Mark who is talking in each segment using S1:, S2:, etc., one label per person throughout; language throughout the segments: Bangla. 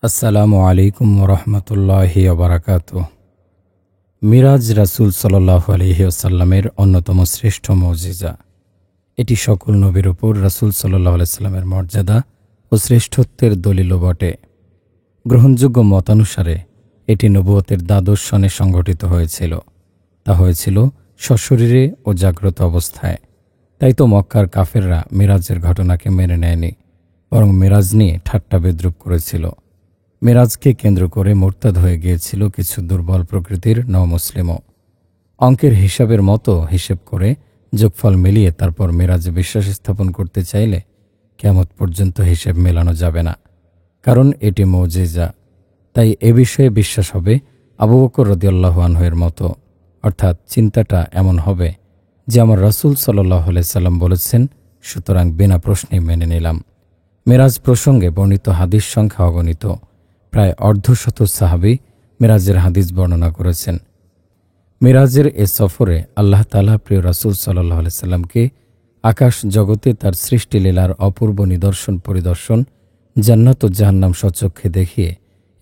S1: আসসালামু আলাইকুম ওরহমতুল্লাহি ওবারাকাতুহ। মিরাজ রাসূল সাল্লাল্লাহু আলাইহি ওয়াসাল্লামের অন্যতম শ্রেষ্ঠ মুজিজা। এটি সকল নবীর উপর রাসূল সাল্লাল্লাহু আলাইহি ওয়াসাল্লামের মর্যাদা ও শ্রেষ্ঠত্বের দলিলও বটে। গ্রহণযোগ্য মতানুসারে এটি নবুয়তের দ্বাদশ সনে সংঘটিত হয়েছিল। তা হয়েছিল সশরীরে ও জাগ্রত অবস্থায়। তাই তো মক্কার কাফেররা মিরাজের ঘটনাকে মেনে নেয়নি, বরং মিরাজ নিয়ে ঠাট্টা বিদ্রূপ করেছিল। মিরাজকে কেন্দ্র করে মোরতাদ হয়ে গিয়েছিল কিছু দুর্বল প্রকৃতির নও-মুসলিমও। অঙ্কের হিসাবের মতো হিসেব করে যোগফল মিলিয়ে তারপর মিরাজে বিশ্বাস স্থাপন করতে চাইলে কিয়ামত পর্যন্ত হিসেব মেলানো যাবে না, কারণ এটি মুজিজা। তাই এ বিষয়ে বিশ্বাস হবে আবু বকর রাদিয়াল্লাহু আনহু এর মতো, অর্থাৎ চিন্তাটা এমন হবে যে আমার রাসূল সাল্লাল্লাহু আলাইহি সাল্লাম বলেছেন, সুতরাং বিনা প্রশ্নেই মেনে নিলাম। মিরাজ প্রসঙ্গে বর্ণিত হাদিস সংখ্যা অগণিত। প্রায় অর্ধশত সাহাবী মিরাজের হাদিস বর্ণনা করেছেন। মিরাজের এ সফরে আল্লাহ তাআলা প্রিয় রাসূল সাল্লাল্লাহু আলাইহি সাল্লামকে আকাশ জগতে তার সৃষ্টিলীলার অপূর্ব নিদর্শন পরিদর্শন, জান্নাত ও জাহান্নাম স্বচক্ষে দেখিয়ে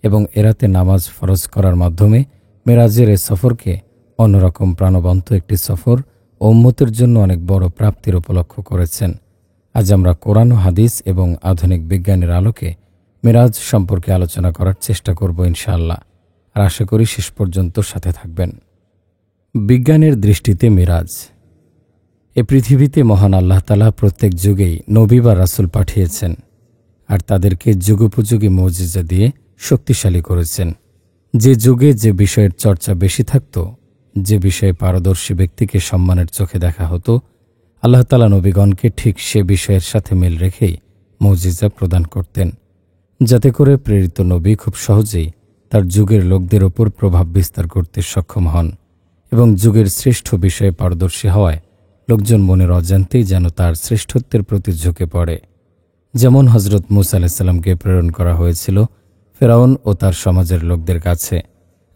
S1: এবং এরাতে নামাজ ফরজ করার মাধ্যমে মিরাজের এ সফরকে অন্যরকম প্রাণবন্ত একটি সফর ও উম্মতের জন্য অনেক বড় প্রাপ্তির উপলক্ষ করেছেন। আজ আমরা কোরআন ও হাদিস এবং আধুনিক বিজ্ঞানের আলোকে মিরাজ সম্পর্কে আলোচনা করার চেষ্টা করব ইনশাআল্লাহ। আর আশা করি শেষ পর্যন্ত সাথে থাকবেন। বিজ্ঞানের দৃষ্টিতে মিরাজ। এ পৃথিবীতে মহান আল্লাহ তাআলা প্রত্যেক যুগেই নবী বা রাসূল পাঠিয়েছেন, আর তাদেরকে যুগোপযোগী মুজিজা দিয়ে শক্তিশালী করেছেন। যে যুগে যে বিষয়ের চর্চা বেশি থাকত, যে বিষয়ে পারদর্শী ব্যক্তিকে সম্মানের চোখে দেখা হতো, আল্লাহ তাআলা নবীগণকে ঠিক সে বিষয়ের সাথে মিল রেখেই মুজিজা প্রদান করতেন, যাতে করে প্রেরিত নবী খুব সহজেই তার যুগের লোকদের ওপর প্রভাব বিস্তার করতে সক্ষম হন এবং যুগের শ্রেষ্ঠ বিষয়ে পারদর্শী হওয়ায় লোকজন মনের অজান্তেই যেন তার শ্রেষ্ঠত্বের প্রতি ঝুঁকে পড়ে। যেমন হযরত মূসা আলাইহিস সালামকে প্রেরণ করা হয়েছিল ফেরাউন ও তার সমাজের লোকদের কাছে,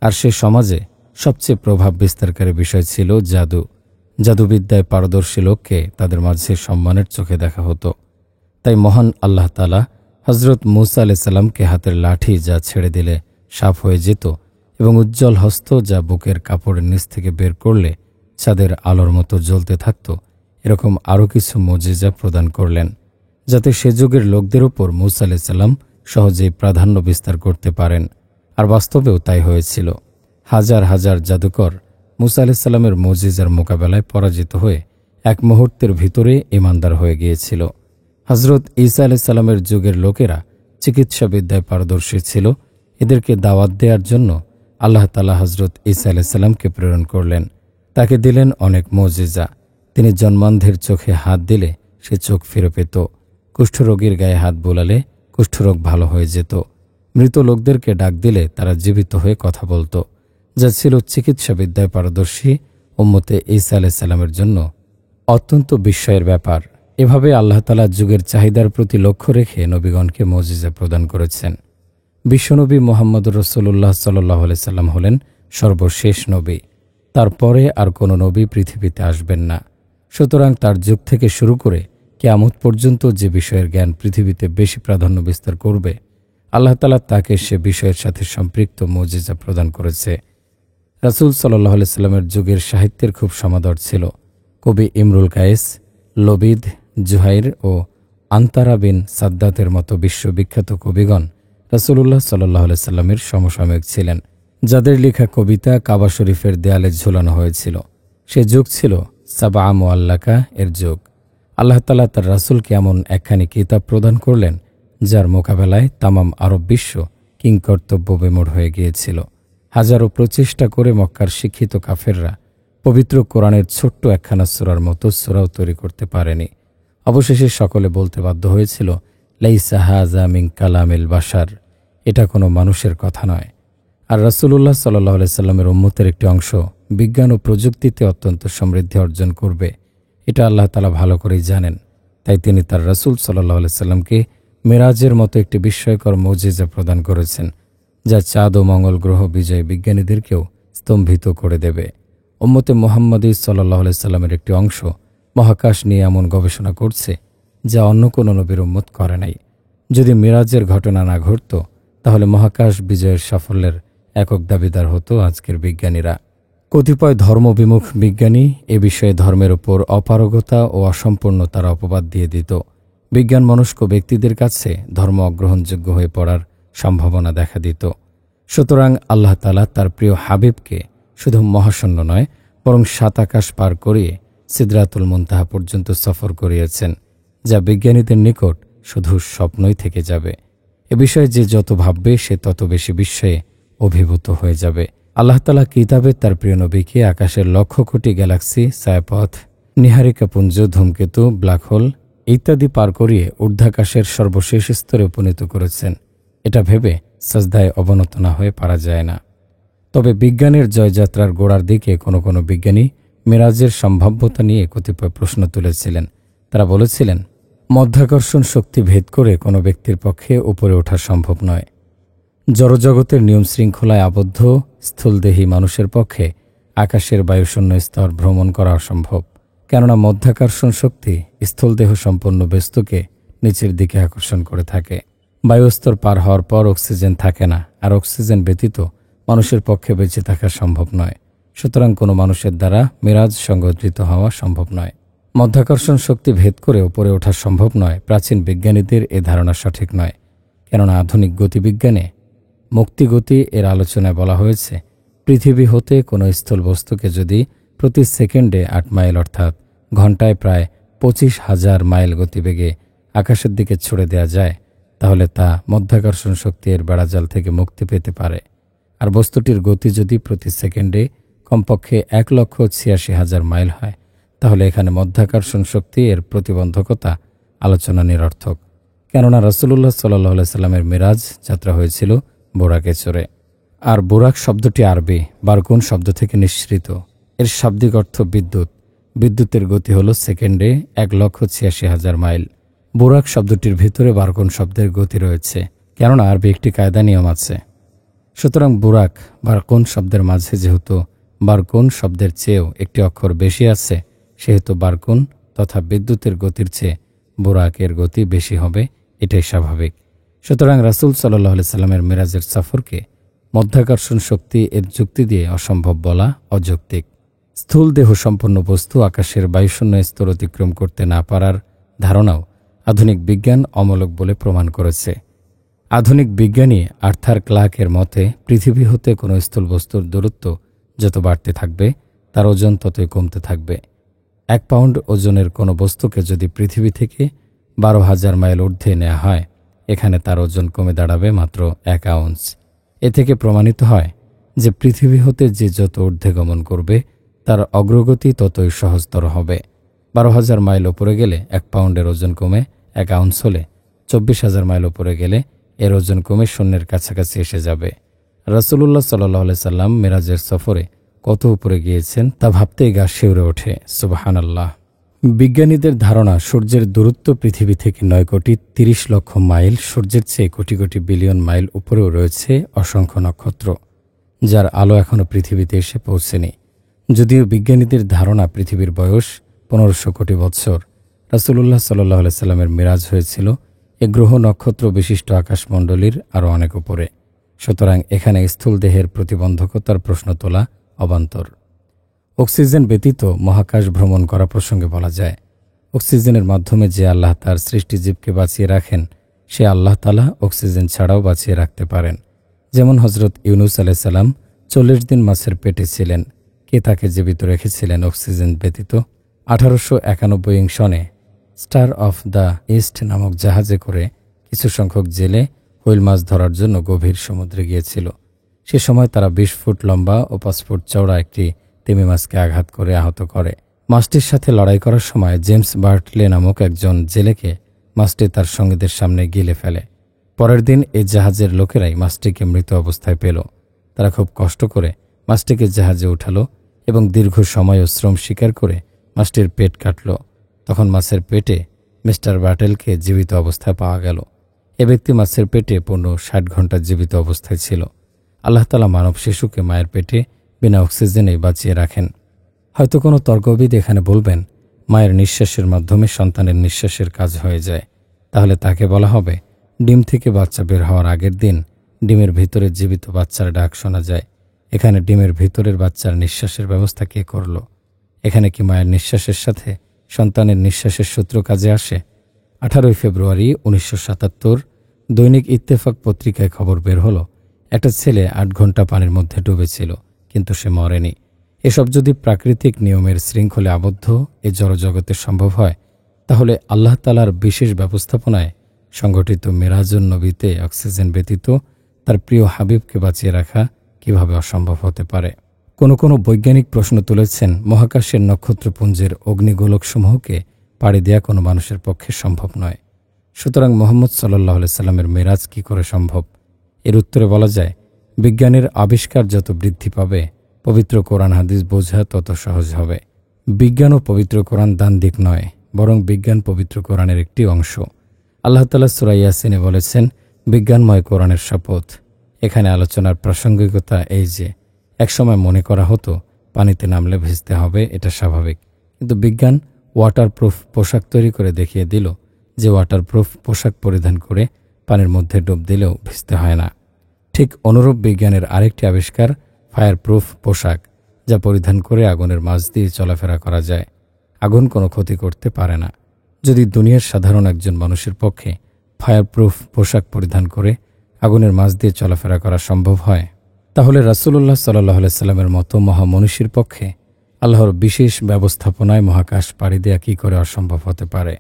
S1: আর সে সমাজে সবচেয়ে প্রভাব বিস্তারকারী বিষয় ছিল জাদু। জাদুবিদ্যায় পারদর্শী লোককে তাদের মাঝে সম্মানের চোখে দেখা হতো। তাই মহান আল্লাহ তাআলা হযরত মূসা আলাইহিস সালামকে হাতের লাঠি যা ছেড়ে দিলে সাপ হয়ে যেত এবং উজ্জ্বল হস্ত যা বুকের কাপড়ের নিচ থেকে বের করলে চাঁদের আলোর মতো জ্বলতে থাকত, এরকম আরও কিছু মুজিজা প্রদান করলেন, যাতে সে যুগের লোকদের উপর মূসা আলাইহিস সালাম সহজেই প্রাধান্য বিস্তার করতে পারেন। আর বাস্তবেও তাই হয়েছিল। হাজার হাজার জাদুকর মূসা আলাইহিস সালামের মুজিজার মোকাবেলায় পরাজিত হয়ে এক মুহূর্তের ভিতরে ঈমানদার হয়ে গিয়েছিল। হযরত ঈসা আলাইহিস সালামের যুগের লোকেরা চিকিৎসাবিদ্যায় পারদর্শী ছিল। এদেরকে দাওয়াত দেওয়ার জন্য আল্লাহ তাআলা হযরত ঈসা আলাইহিস সালামকে প্রেরণ করলেন। তাকে দিলেন অনেক মুজিজা। তিনি জন্মান্ধের চোখে হাত দিলে সে চোখ ফিরে পেত, কুষ্ঠরোগীর গায়ে হাত বোলালে কুষ্ঠরোগ ভালো হয়ে যেত, মৃত লোকদেরকে ডাক দিলে তারা জীবিত হয়ে কথা বলত, যা ছিল চিকিৎসাবিদ্যায় পারদর্শী উম্মতে ঈসা আলাইহিস সালামের জন্য অত্যন্ত বিস্ময়ের ব্যাপার। এভাবে আল্লাহ তাআলা যুগের চাহিদার প্রতি লক্ষ্য রেখে নবীগণকে মুজিজা প্রদান করেছেন। বিশ্বনবী মুহাম্মদুর রাসূলুল্লাহ সাল্লাল্লাহু আলাইহি সাল্লাম হলেন সর্বশেষ নবী। তারপরে আর কোনো নবী পৃথিবীতে আসবেন না। সুতরাং তার যুগ থেকে শুরু করে কিয়ামত পর্যন্ত যে বিষয়ের জ্ঞান পৃথিবীতে বেশি প্রাধান্য বিস্তার করবে, আল্লাহ তাআলা তাকে সে বিষয়ের সাথে সম্পৃক্ত মুজিজা প্রদান করেছে। রাসূল সাল্লাল্লাহু আলাইহি সাল্লামের যুগের সাহিত্যের খুব সমাদর ছিল। কবি ইমরুল কায়েস, লবিদ, জুহাইর ও আনতারা বিন সাদ্দাতের মতো বিশ্ববিখ্যাত কবিগণ রাসূলুল্লাহ সাল্লাল্লাহু আলাইহি সাল্লামের সমসাময়িক ছিলেন, যাদের লেখা কবিতা কাবা শরীফের দেয়ালে ঝুলানো হয়েছিল। সে যুগ ছিল সাবা মুআল্লাকা এর যুগ। আল্লাহ তাআলা তার রাসূলকে এমন একখানি কিতাব প্রদান করলেন, যার মোকাবেলায় তামাম আরব বিশ্ব কিংকর্তব্য বিমূঢ় হয়ে গিয়েছিল। হাজারো প্রচেষ্টা করে মক্কার শিক্ষিত কাফেররা পবিত্র কোরআনের ছোট্ট একখানা সূরার মতো সূরাও তৈরি করতে পারেনি। অবশেষে সকলে বলতে বাধ্য হয়েছিল, লাইসা হাযা মিন কালামিল বাশার, এটা কোনো মানুষের কথা নয়। আর রাসূলুল্লাহ সাল্লাল্লাহু আলাইহি সাল্লামের উম্মতের একটি অংশ বিজ্ঞান ও প্রযুক্তিতে অত্যন্ত সমৃদ্ধি অর্জন করবে, এটা আল্লাহ তাআলা ভালো করেই জানেন। তাই তিনি তার রাসূল সাল্লাল্লাহু আলাইহি সাল্লামকে মিরাজের মতো একটি বিস্ময়কর মুজিজা প্রদান করেছেন, যা চাঁদ ও মঙ্গল গ্রহ বিজয়ী বিজ্ঞানীদেরকেও স্তম্ভিত করে দেবে। উম্মতে মুহাম্মদী সাল্লাল্লাহু আলাইহি সাল্লামের একটি অংশ মহাকাশ নিয়ে এমন গবেষণা করছে যা অন্য কোনো নবীর উম্মত করে নাই। যদি মিরাজের ঘটনা না ঘটত, তাহলে মহাকাশ বিজয়ের সাফল্যের একক দাবিদার হতো আজকের বিজ্ঞানীরা। কতিপয় ধর্মবিমুখ বিজ্ঞানী এ বিষয়ে ধর্মের ওপর অপারগতা ও অসম্পূর্ণতার অপবাদ দিয়ে দিত। বিজ্ঞান মনস্ক ব্যক্তিদের কাছে ধর্ম অগ্রহণযোগ্য হয়ে পড়ার সম্ভাবনা দেখা দিত। সুতরাং আল্লাহ তাআলা তার প্রিয় হাবিবকে শুধু মহাশূন্য নয়, বরং 7 আকাশ পার করিয়ে সিদরাতুল মুনতাহা পর্যন্ত সফর করিয়েছেন, যা বিজ্ঞানীদের নিকট শুধু স্বপ্নই থেকে যাবে। এ বিষয়ে যে যত ভাববে সে তত বেশি বিস্ময়ে অভিভূত হয়ে যাবে। আল্লাহ তাআলা কিতাবে তার প্রিয় নবীকে আকাশের লক্ষ কোটি গ্যালাক্সি, ছায়াপথ, নীহারিকাপুঞ্জ, ধূমকেতু, ব্ল্যাক হোল ইত্যাদি পার করিয়ে ঊর্ধ্বাকাশের সর্বশেষ স্তরে উপনীত করেছেন। এটা ভেবে সাজদায় অবনত না হয়ে পারা যায় না। তবে বিজ্ঞানের জয়যাত্রার গোড়ার দিকে কোনো বিজ্ঞানী মেরাজের সম্ভাব্যতা নিয়ে কতিপয় প্রশ্ন তুলেছিলেন। তারা বলেছিলেন, মধ্যাকর্ষণ শক্তি ভেদ করে কোনো ব্যক্তির পক্ষে উপরে ওঠা সম্ভব নয়। জড়জগতের নিয়ম শৃঙ্খলায় আবদ্ধ স্থূলদেহী মানুষের পক্ষে আকাশের বায়ুশূন্য স্তর ভ্রমণ করা অসম্ভব, কেননা মধ্যাকর্ষণ শক্তি স্থূলদেহ সম্পন্ন বস্তুকে নিচের দিকে আকর্ষণ করে থাকে। বায়ুস্তর পার হওয়ার পর অক্সিজেন থাকে না, আর অক্সিজেন ব্যতীত মানুষের পক্ষে বেঁচে থাকা সম্ভব নয়। সুতরাং কোনো মানুষের দ্বারা মেরাজ সংঘটিত হওয়া সম্ভব নয়। মধ্যাকর্ষণ শক্তি ভেদ করে উপরে ওঠা সম্ভব নয়। প্রাচীন বিজ্ঞানীদের এ ধারণা সঠিক নয়, কেননা আধুনিক গতিবিজ্ঞানে মুক্তিগতি এর আলোচনায় বলা হয়েছে, পৃথিবী হতে কোনো স্থূল বস্তুকে যদি প্রতি সেকেন্ডে 8 মাইল অর্থাৎ ঘন্টায় প্রায় 25,000 মাইল গতিবেগে আকাশের দিকে ছুড়ে দেওয়া যায়, তাহলে তা মধ্যাকর্ষণ শক্তি এর বেড়াজাল থেকে মুক্তি পেতে পারে। আর বস্তুটির গতি যদি প্রতি সেকেন্ডে কমপক্ষে 1,86,000 মাইল হয়, তাহলে এখানে মধ্যাকর্ষণ শক্তি এর প্রতিবন্ধকতা আলোচনা নিরর্থক, কেননা রাসূলুল্লাহ সাল্লাল্লাহু আলাইহি সাল্লামের মেরাজ যাত্রা হয়েছিল বোরাকে চড়ে। আর বোরাক শব্দটি আরবি বারকুন শব্দ থেকে নিঃসৃত। এর শাব্দিক অর্থ বিদ্যুৎ। বিদ্যুতের গতি হল সেকেন্ডে 1,86,000 মাইল। বোরাক শব্দটির ভিতরে বারকুন শব্দের গতি রয়েছে, কেননা আরবি একটি কায়দা নিয়ম আছে। সুতরাং বুরাক বারকুন শব্দের মাঝে যেহেতু বারকুন শব্দের চেয়েও একটি অক্ষর বেশি আছে, সেহেতু বারকুন তথা বিদ্যুতের গতির চেয়ে বুরাকের গতি বেশি হবে, এটাই স্বাভাবিক। সুতরাং রাসূল সাল্লাল্লাহু আলাইহি সাল্লামের মেরাজের সফরকে মধ্যাকর্ষণ শক্তি এর যুক্তি দিয়ে অসম্ভব বলা অযৌক্তিক। স্থূল দেহ সম্পন্ন বস্তু আকাশের বায়ুশূন্য স্তর অতিক্রম করতে না পারার ধারণাও আধুনিক বিজ্ঞান অমূলক বলে প্রমাণ করেছে। আধুনিক বিজ্ঞানী আর্থার ক্লার্কের মতে, পৃথিবী হতে কোনো স্থূল বস্তুর দূরত্ব যত বাড়তে থাকবে তার ওজন ততই কমতে থাকবে। 1 পাউন্ড ওজনের কোনো বস্তুকে যদি পৃথিবী থেকে 12,000 মাইল ঊর্ধ্বে নেওয়া হয়, এখানে তার ওজন কমে দাঁড়াবে মাত্র 1 আউন্স। এ থেকে প্রমাণিত হয় যে পৃথিবী হতে যে যত ঊর্ধ্বে গমন করবে তার অগ্রগতি ততই সহজতর হবে। 12,000 মাইল উপরে গেলে 1 পাউন্ডের ওজন কমে 1 আউন্স হলে 24,000 মাইল উপরে গেলে এর ওজন কমে শূন্যের কাছাকাছি এসে যাবে। রাসূলুল্লাহ সাল্লাল্লাহু আলাইহি সাল্লাম মেরাজের সফরে কত উপরে গিয়েছেন তা ভাবতেই গা শিউরে ওঠে। সুবহানাল্লাহ। বিজ্ঞানীদের ধারণা, সূর্যের দূরত্ব পৃথিবী থেকে 9,30,00,000 মাইল। সূর্যের চেয়ে কোটি কোটি বিলিয়ন মাইল উপরেও রয়েছে অসংখ্য নক্ষত্র, যার আলো এখনও পৃথিবীতে এসে পৌঁছেনি। যদিও বিজ্ঞানীদের ধারণা পৃথিবীর বয়স 1500 কোটি বৎসর, রাসূলুল্লাহ সাল্লাল্লাহু আলাইহি সাল্লামের মেরাজ হয়েছিল এ গ্রহ নক্ষত্র বিশিষ্ট আকাশমণ্ডলীর আরও অনেক উপরে। সুতরাং এখানে স্থূল দেহের প্রতিবন্ধকতার প্রশ্ন তোলা অবান্তর। অক্সিজেন ব্যতীত মহাকাশ ভ্রমণ করা প্রসঙ্গে বলা যায়, অক্সিজেনের মাধ্যমে যে আল্লাহ তার সৃষ্টিজীবকে বাঁচিয়ে রাখেন, সে আল্লাহ তাআলা অক্সিজেন ছাড়াও বাঁচিয়ে রাখতে পারেন। যেমন হজরত ইউনুস আলাইহিস সালাম 40 দিন মাছের পেটে ছিলেন। কে তাকে জীবিত রেখেছিলেন অক্সিজেন ব্যতীত? 1891 সনে স্টার অফ দ্য ইস্ট নামক জাহাজে করে কিছু সংখ্যক জেলে হুইল মাছ ধরার জন্য গভীর সমুদ্রে গিয়েছিল। সে সময় তারা 20 ফুট লম্বা ও 5 ফুট চওড়া একটি তিমি মাছকে আঘাত করে আহত করে। মাছটির সাথে লড়াই করার সময় জেমস বার্টলে নামক একজন জেলেকে মাছটি তার সঙ্গীদের সামনে গিলে ফেলে। পরের দিন এই জাহাজের লোকেরাই মাছটিকে মৃত অবস্থায় পেল। তারা খুব কষ্ট করে মাছটিকে জাহাজে উঠালো এবং দীর্ঘ সময় ও শ্রম স্বীকার করে মাছটির পেট কাটল। তখন মাছের পেটে মিস্টার বার্টেলকে জীবিত অবস্থায় পাওয়া গেল। এ ব্যক্তি মাছের পেটে পূর্ণ 60 ঘন্টা জীবিত অবস্থায় ছিল। আল্লাহ তাআলা মানব শিশুকে মায়ের পেটে বিনা অক্সিজেনে বাঁচিয়ে রাখেন। হয়তো কোনো তর্কবিদ এখানে বলবেন, মায়ের নিঃশ্বাসের মাধ্যমে সন্তানের নিঃশ্বাসের কাজ হয়ে যায়, তাহলে তাকে বলা হবে ডিম থেকে বাচ্চা বের হওয়ার আগের দিন ডিমের ভিতরে জীবিত বাচ্চার ডাক শোনা যায়। এখানে ডিমের ভিতরের বাচ্চার নিঃশ্বাসের ব্যবস্থা কে করল? এখানে কি মায়ের নিঃশ্বাসের সাথে সন্তানের নিঃশ্বাসের সূত্র কাজে আসে? 18 ফেব্রুয়ারি 1977 দৈনিক ইত্তেফাক পত্রিকায় খবর বের হলো, একটা ছেলে 8 ঘন্টা পানির মধ্যে ডুবেছিল, কিন্তু সে মরেনি। এসব যদি প্রাকৃতিক নিয়মের শৃঙ্খলে আবদ্ধ এ জড়জগতে সম্ভব হয়, তাহলে আল্লাহ তাআলার বিশেষ ব্যবস্থাপনায় সংগঠিত মেরাজুন নবীতে অক্সিজেন ব্যতীত তার প্রিয় হাবিবকে বাঁচিয়ে রাখা কিভাবে অসম্ভব হতে পারে? কোনো বৈজ্ঞানিক প্রশ্ন তুলেছেন, মহাকাশের নক্ষত্রপুঞ্জের অগ্নিগোলকসমূহকে পাড়ি দেয়া কোনো মানুষের পক্ষে সম্ভব নয়। সুতরাং মুহাম্মদ সাল্লাল্লাহু আলাইহি সাল্লামের মেরাজ কি করে সম্ভব? এর উত্তরে বলা যায়, বিজ্ঞানের আবিষ্কার যত বৃদ্ধি পাবে, পবিত্র কোরআন হাদিস বোঝা তত সহজ হবে। বিজ্ঞান ও পবিত্র কোরআন দ্বান্দ্বিক নয়, বরং বিজ্ঞান পবিত্র কোরআনের একটি অংশ। আল্লাহ তাআলা সূরা ইয়াসিনে বলেছেন, বিজ্ঞানময় কোরআনের শপথ। এখানে আলোচনার প্রাসঙ্গিকতা এই যে, একসময় মনে করা হতো পানিতে নামলে ভিজতে হবে, এটা স্বাভাবিক। কিন্তু বিজ্ঞান ওয়াটারপ্রুফ পোশাক তৈরি করে দেখিয়ে দিল যে ওয়াটারপ্রুফ পোশাক পরিধান করে পানির মধ্যে ডুব দিলেও ভিজতে হয় না। ঠিক অনুরূপ বিজ্ঞানের আরেকটি আবিষ্কার ফায়ারপ্রুফ পোশাক, যা পরিধান করে আগুনের মাঝ দিয়ে চলাফেরা করা যায়। আগুন কোনো ক্ষতি করতে পারে না। যদি দুনিয়ার সাধারণ একজন মানুষের পক্ষে ফায়ারপ্রুফ পোশাক পরিধান করে আগুনের মাঝ দিয়ে চলাফেরা করা সম্ভব হয়, তাহলে রাসূলুল্লাহ সাল্লাল্লাহু আলাইহি সাল্লামের মতো মহামনীষীর পক্ষে আল্লাহর বিশেষ ব্যবস্থাপনায় মহাকাশ পাড়ি দেয়া কী করে অসম্ভব হতে পারে?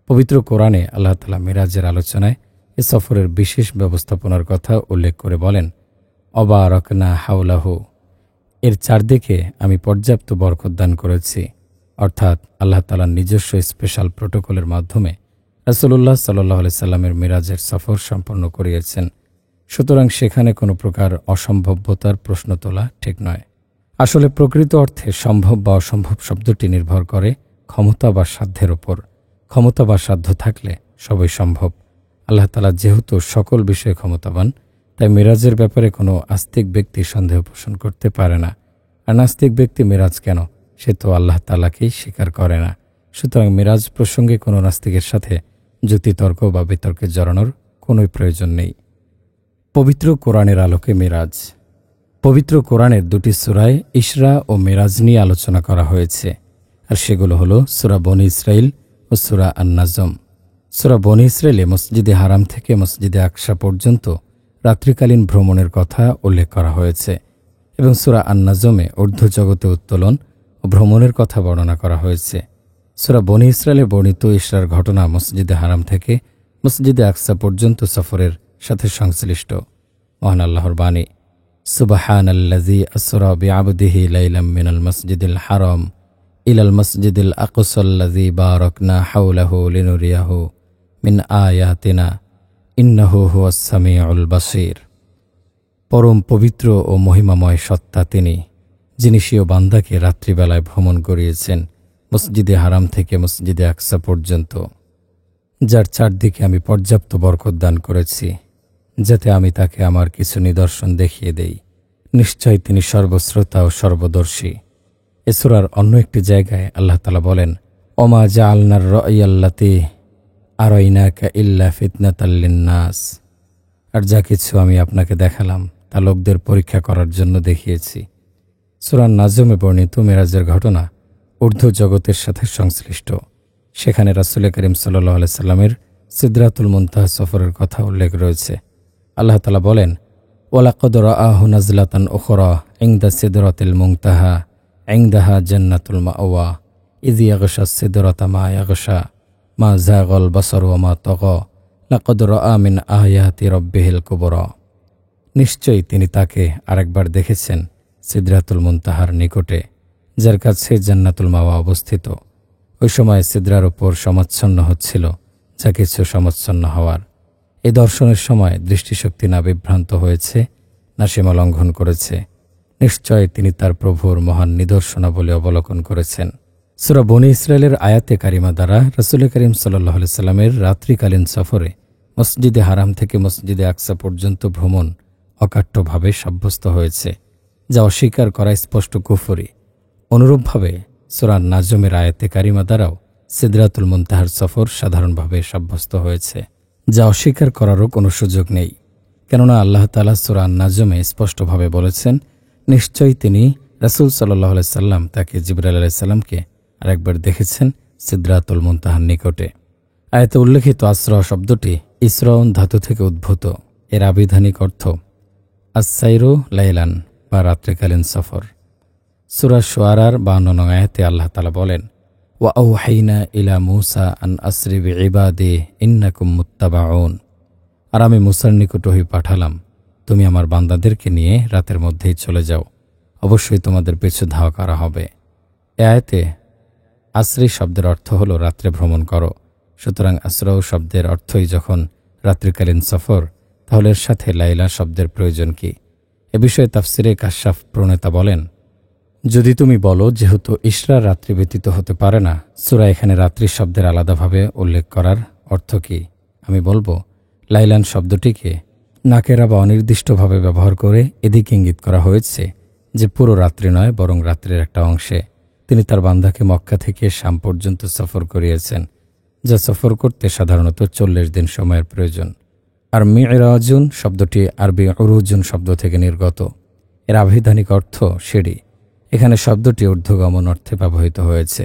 S1: পবিত্র কোরআনে আল্লাহ তাআলা মিরাজের আলোচনায় এ সফরের বিশেষ ব্যবস্থাপনার কথা উল্লেখ করে বলেন, অবারাকনা হাওলাহু, এর চারদিকে আমি পর্যাপ্ত বরকত দান করেছি। অর্থাৎ আল্লাহ তাআলার নিজস্ব স্পেশাল প্রোটোকলের মাধ্যমে রাসূলুল্লাহ সাল্লাল্লাহু আলাইহি সাল্লামের মিরাজের সফর সম্পন্ন করিয়েছেন। সুতরাং সেখানে কোনো প্রকার অসম্ভব্যতার প্রশ্ন তোলা ঠিক নয়। আসলে প্রকৃত অর্থে সম্ভব বা অসম্ভব শব্দটি নির্ভর করে ক্ষমতা বা সাধ্যের ওপর। ক্ষমতা বা সাধ্য থাকলে সবই সম্ভব। আল্লাহ তাআলা যেহেতু সকল বিষয়ে ক্ষমতাবান, তাই মিরাজের ব্যাপারে কোনো আস্তিক ব্যক্তি সন্দেহ পোষণ করতে পারে না। আর নাস্তিক ব্যক্তি মিরাজ কেন, সে তো আল্লাহ তাআলাকেই স্বীকার করে না। সুতরাং মিরাজ প্রসঙ্গে কোনো নাস্তিকের সাথে যুক্তিতর্ক বা বিতর্কে জড়ানোর কোনোই প্রয়োজন নেই। পবিত্র কোরআনের আলোকে মিরাজ। পবিত্র কোরআনের দুটি সূরায় ইসরা ও মিরাজ নিয়ে আলোচনা করা হয়েছে, আর সেগুলো হলো সূরা বনী ইসরাইল ও সূরা আন-নাজম। সূরা বনী ইসরাইলে মসজিদে হারাম থেকে মসজিদে আকসা পর্যন্ত রাত্রিকালীন ভ্রমণের কথা উল্লেখ করা হয়েছে এবং সূরা আন-নাজমে ঊর্ধ্বজগতে উত্তোলন ও ভ্রমণের কথা বর্ণনা করা হয়েছে। সূরা বনী ইসরাইলে বর্ণিত ইসরার ঘটনা মসজিদে হারাম থেকে মসজিদে আকসা পর্যন্ত সফরের সাথে সংশ্লিষ্ট। মহান আল্লাহর বাণী, সুবহানাল্লাযী আসরা বিআবদিহি লাইলাম মিনাল মাসজিদিল হারাম ইলাল মাসজিদিল আকসাল্লাযী বারাকনা হাওলাহু লিনুরিয়াহু মিন আয়াতিনা ইন্নাহু হুয়াস সামিউল বাসীর। পরম পবিত্র ও মহিমাময় সত্তা তিনি, যিনি স্বীয় বান্দাকে রাত্রিবেলায় ভ্রমণ করিয়েছেন মসজিদে হারাম থেকে মসজিদে আকসা পর্যন্ত, যার চারদিকে আমি পর্যাপ্ত বরকত দান করেছি, যাতে আমি তাকে আমার কিছু নিদর্শন দেখিয়ে দেই। নিশ্চয় তিনি সর্বশ্রোতা ও সর্বদর্শী। এ সূরার অন্য একটি জায়গায় আল্লাহ তাআলা বলেন, ওমা জাআলনার রা'য়াল্লাতী আরাইনাকা ইল্লা ফিতনাতাল লিন্নাস, আর যা কিছু আমি আপনাকে দেখালাম তা লোকদের পরীক্ষা করার জন্য দেখিয়েছি। সূরা নাজমে বর্ণিত মেরাজের ঘটনা ঊর্ধ্ব জগতের সাথে সংশ্লিষ্ট। সেখানে রাসূল করিম সাল্লাল্লাহু আলাইহি সাল্লামের সিদরাতুল মুনতাহা সফরের কথা উল্লেখ রয়েছে। আল্লাহ তাআলা বলেন, ওয়ালাকাদ রাআহু নাজলাতান উখরা ইনদা সিদরাতিল মুনতাহা ইনদাহা জান্নাতুল মাওয়া ইয ইয়াগশা সিদরাতা মা ইয়াগশা মা যাগাল বাসার ওয়া মা তাগা লাকাদ রাআ মিন আয়াতি রাব্বিহিল কুবরা। নিশ্চয়ই তিনি তাকে আরেকবার দেখেছেন সিদরাতুল মুনতাহার নিকটে, যার কাছে জান্নাতুল মাওয়া অবস্থিত। ওই সময় সিদরার উপর সমাচ্ছন্ন হচ্ছিল যা কিছু সমাচ্ছন্ন হওয়ার। এই দর্শনের সময় দৃষ্টিশক্তি না বিভ্রান্ত হয়েছে না সীমা লঙ্ঘন করেছে। নিশ্চয় তিনি তার প্রভুর মহান নিদর্শনাবলী অবলোকন করেছেন। সূরা বনী ইসরাইলের আয়াতে কারিমা দ্বারা রাসূল করিম সাল্লাল্লাহু আলাইহি সাল্লামের রাত্রিকালীন সফরে মসজিদে হারাম থেকে মসজিদে আকসা পর্যন্ত ভ্রমণ অকাট্যভাবে সাব্যস্ত হয়েছে, যা অস্বীকার করা স্পষ্ট কুফরি। অনুরূপভাবে সূরা নাজমের আয়াতে কারিমা দ্বারাও সিদরাতুল মুনতাহার সফর সাধারণভাবে সাব্যস্ত হয়েছে, যা অস্বীকার করারও কোনো সুযোগ নেই। কেননা আল্লাহ তাআলা সূরা আন-নাজমে স্পষ্টভাবে বলেছেন, নিশ্চয়ই তিনি রাসূল সাল্লাল্লাহু আলাইহি সাল্লাম তাকে জিবরাইল আলাইহিস সালামকে আরেকবার দেখেছেন সিদরাতুল মুনতাহার নিকটে। আয়াতে উল্লেখিত আসরা শব্দটি ইসরাউন ধাতু থেকে উদ্ভূত। এর আবিধানিক অর্থ আস-সাইরু লাইলান বা রাত্রিকালীন সফর। সূরা শুআরার 52 নং আয়াতে আল্লাহ তাআলা বলেন, ওয়া আওহাইনা ইলা মূসা আন আসরি বিইবাদি ইন্নাকুম মুত্তাবাউন। আর আমি মূসার নিকট ওহী পাঠালাম, তুমি আমার বান্দাদেরকে নিয়ে রাতের মধ্যেই চলে যাও, অবশ্যই তোমাদের পিছু ধাওয়া করা হবে। এ আয়াতে আসরি শব্দের অর্থ হল রাত্রে ভ্রমণ করো। সুতরাং আসরাউ শব্দের অর্থই যখন রাত্রিকালীন সফর, তাহলে এর সাথে লাইলা শব্দের প্রয়োজন কি? এ বিষয়ে তাফসিরে কাশফ প্রণেতা বলেন, যদি তুমি বলো যেহেতু ইশরা রাত্রি ব্যতীত হতে পারে না, সূরা এখানে রাত্রি শব্দের আলাদাভাবে উল্লেখ করার অর্থ কি? আমি বলবো, লাইলান শব্দটিকে নাকেরা বা অনির্দিষ্টভাবে ব্যবহার করে এদিকে ইঙ্গিত করা হয়েছে যে পুরো রাত্রি নয়, বরং রাত্রির একটা অংশে তিনি তার বান্দাকে মক্কা থেকে শাম পর্যন্ত সফর করিয়েছেন, যা সফর করতে সাধারণত 40 দিন সময়ের প্রয়োজন। আর মি'রাজুন শব্দটি আরবি উরুজুন শব্দ থেকে নির্গত। এর আভিধানিক অর্থ সিঁড়ি। এখানে শব্দটি ঊর্ধ্বগমন অর্থে ব্যবহৃত হয়েছে।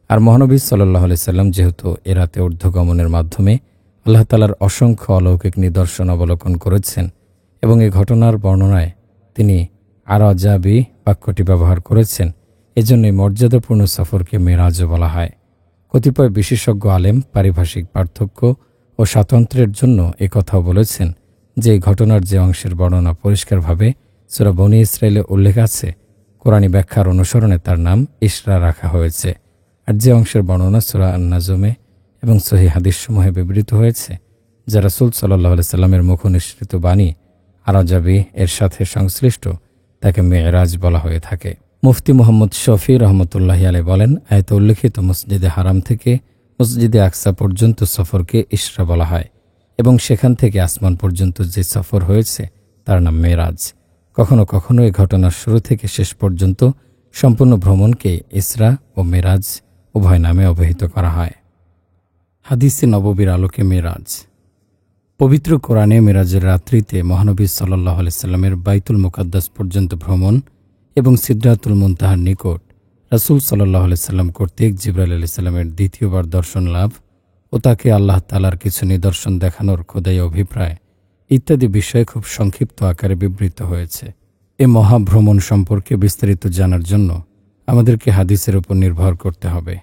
S1: আর মহানবী সাল্লাল্লাহু আলাইহি সাল্লাম যেহেতু এ রাতে ঊর্ধ্বগমনের মাধ্যমে আল্লাহ তাআলার অসংখ্য অলৌকিক নিদর্শন অবলোকন করেছেন এবং এই ঘটনার বর্ণনায় তিনি আরাজাবি বাক্যটি ব্যবহার করেছেন, এজন্য মর্যাদাপূর্ণ সফরকে মেরাজও বলা হয়। কতিপয় বিশেষজ্ঞ আলেম পারিভাষিক পার্থক্য ও স্বাতন্ত্র্যের জন্য একথাও বলেছেন যে এই ঘটনার যে অংশের বর্ণনা পরিষ্কারভাবে সূরা বনী ইসরাঈলে উল্লেখ আছে, কোরআনী ব্যাখ্যার অনুসরণে তার নাম ইশরা রাখা হয়েছে। আর যে অংশের বর্ণনা সূরা আন-নাজমে এবং সহিহ হাদিসসমূহে বিবৃত হয়েছে, যা রাসূল সাল্লাল্লাহু আলাইহি সাল্লামের মুখ নিঃসৃত বাণী আরাজাবি এর সাথে সংশ্লিষ্ট, তাকে মেরাজ বলা হয়ে থাকে। মুফতি মুহাম্মদ শফি রহমতুল্লাহি আলাইহি বলেন, আয়াতে উল্লেখিত মসজিদে হারাম থেকে মসজিদে আকসা পর্যন্ত সফরকে ইশরা বলা হয় এবং সেখান থেকে আসমান পর্যন্ত যে সফর হয়েছে তার নাম মেরাজ। কখনো কখনো এই ঘটনার শুরু থেকে শেষ পর্যন্ত সম্পূর্ণ ভ্রমণকে ইসরা ও মেরাজ উভয় নামে অভিহিত করা হয়। হাদিসে নববীর আলোকে মেরাজ। পবিত্র কোরআনে মেরাজের রাত্রিতে মহানবী সাল্লাল্লাহু আলাইহি সাল্লামের বাইতুল মুকাদ্দাস পর্যন্ত ভ্রমণ এবং সিদরাতুল মুনতাহার নিকট রাসূল সাল্লাল্লাহু আলাইহি সাল্লাম কর্তৃক জিবরাইল আলাইহিস সালামের দ্বিতীয়বার দর্শন লাভ ও তাকে আল্লাহ তাআলার কিছু নিদর্শন দেখানোর খোদাই অভিপ্রায় ইত্যাদি বিষয়ে খুব সংক্ষিপ্ত আকারে বিবৃত হয়েছে। এ মহাভ্রমণ সম্পর্কে বিস্তারিত জানার জন্য আমাদেরকে হাদিসের উপর নির্ভর করতে হবে।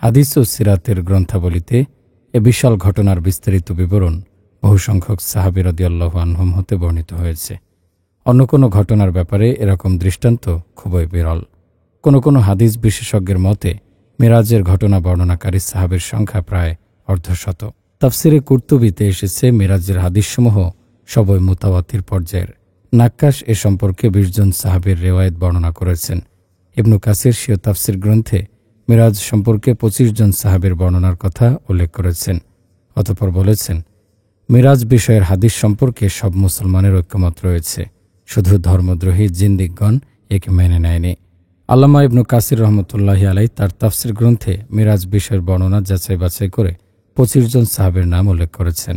S1: হাদিস ও সিরাতের গ্রন্থাবলিতে এ বিশাল ঘটনার বিস্তারিত বিবরণ বহু সংখ্যক সাহাবী রাদিয়াল্লাহু আনহুম হতে বর্ণিত হয়েছে। অন্য কোনো ঘটনার ব্যাপারে এরকম দৃষ্টান্ত খুবই বিরল। কোনো হাদিস বিশেষজ্ঞের মতে মেরাজের ঘটনা বর্ণনাকারী সাহাবের সংখ্যা প্রায় অর্ধশত। তাফসিরে কুরতুবিতে এসেছে মেরাজের হাদিসসমূহ সবই মুতাওয়াতির পর্যায়ের। নাক্কাশ এ সম্পর্কে 20 জন সাহাবীর রেওয়ায়েত বর্ণনা করেছেন। ইবনু কাসির স্বীয় তাফসির গ্রন্থে মেরাজ সম্পর্কে 25 জন সাহাবীর বর্ণনার কথা উল্লেখ করেছেন। অতঃপর বলেছেন, মেরাজ বিষয়ের হাদিস সম্পর্কে সব মুসলমানের ঐক্যমত রয়েছে, শুধু ধর্মদ্রোহী জিন্দিকগণ একে মেনে নেয়নি। আল্লামা ইবনু কাসির রহমতুল্লাহি আলাইহি তার তাফসির গ্রন্থে মেরাজ বিষয়ের বর্ণনা যাচাই বাছাই করে 25 জন সাহাবীর নাম উল্লেখ করেছেন।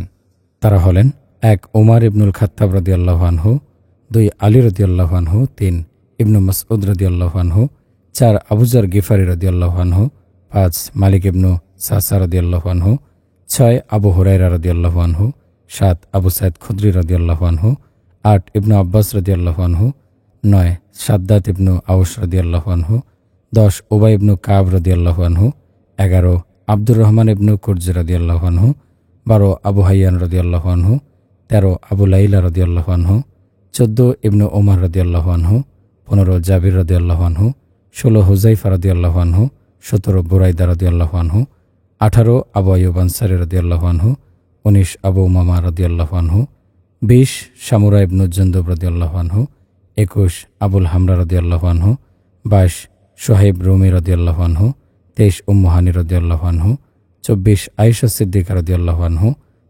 S1: তারা হলেন 1 ওমর ইবনুল খাত্তাব রাদিয়াল্লাহু আনহু, 2 আলী রাদিয়াল্লাহু আনহু, 3 ইবনু মাসউদ রাদিয়াল্লাহু আনহু, 4 আবু যর গিফারি রাদিয়াল্লাহু আনহু, 5 মালিক ইবনু সাসা রাদিয়াল্লাহু আনহু, 6 আবু হুরায়রা রাদিয়াল্লাহু আনহু, 7 আবু সাঈদ খুদরি রাদিয়াল্লাহু আনহু, 8 ইবনু আব্বাস রাদিয়াল্লাহু আনহু, 9 শাদ্দাত ইবনু আওস রাদিয়াল্লাহু আনহু, 10 উবাই ইবনু কাব রাদিয়াল্লাহু আনহু, 11 আব্দুর রহমান ইবনু কুরজ রাদিয়াল্লাহু আনহু, 12 আবু হাইয়ান রাদিয়াল্লাহু আনহু, 13 আবু লাইলা রাদিয়াল্লাহু আনহু, 14 ইবনু ওমর রাদিয়াল্লাহু আনহু, 15 জাবির রাদিয়াল্লাহু আনহু, 16 হুযায়ফা রাদিয়াল্লাহু আনহু, 17 বুরাইদা রাদিয়াল্লাহু আনহু, 18 আবু আইয়ুব আনসারী রাদিয়াল্লাহু আনহু, 19 আবু উমামা রাদিয়াল্লাহু আনহু, 20 শামুরা ইবনু জুনদুব রাদিয়াল্লাহু আনহু, 21 আবুল হামরা রাদিয়াল্লাহু আনহু, 22 সোহাইব রুমি রাদিয়াল্লাহু আনহু, 23 উম্মু হানি রাদিয়াল্লাহু আনহু, 24 আয়েশা সিদ্দিকা রাদিয়াল্লাহু আনহু,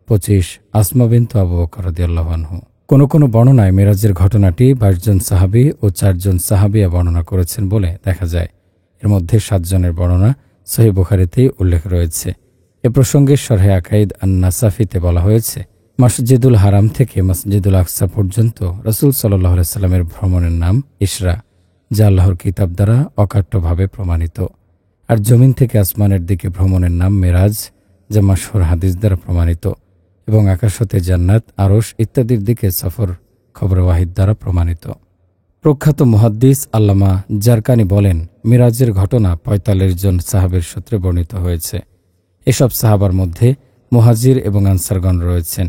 S1: 25 আসমা বিনত আবু বকর রাদিয়াল্লাহু আনহু। কোনো বর্ণনায় মেরাজের ঘটনাটি 22 জন সাহাবী ও 4 জন সাহাবিয়া বর্ণনা করেছেন বলে দেখা যায়। এর মধ্যে 7 জনের বর্ণনা সহিহ বুখারীতেই উল্লেখ রয়েছে। এ প্রসঙ্গে শরহে আকাইদ আন-নাসাফিতে বলা হয়েছে, মসজিদুল হারাম থেকে মসজিদুল আকসা পর্যন্ত রাসূল সাল্লাল্লাহু আলাইহি সাল্লামের ভ্রমণের নাম ইসরা, যা আল্লাহর কিতাব দ্বারা অকাট্যভাবে প্রমাণিত। আর জমিন থেকে আসমানের দিকে ভ্রমণের নাম মেরাজ, যা মাশহুর হাদিস দ্বারা প্রমাণিত, এবং আকাশ হতে জান্নাত, আরশ ইত্যাদির দিকে সফর খবর ওয়াহিদ দ্বারা প্রমাণিত। প্রখ্যাত মুহাদ্দিস আল্লামা জারকানি বলেন, মিরাজের ঘটনা ৪৫ জন সাহাবের সূত্রে বর্ণিত হয়েছে। এসব সাহাবার মধ্যে মুহাজির এবং আনসারগণ রয়েছেন।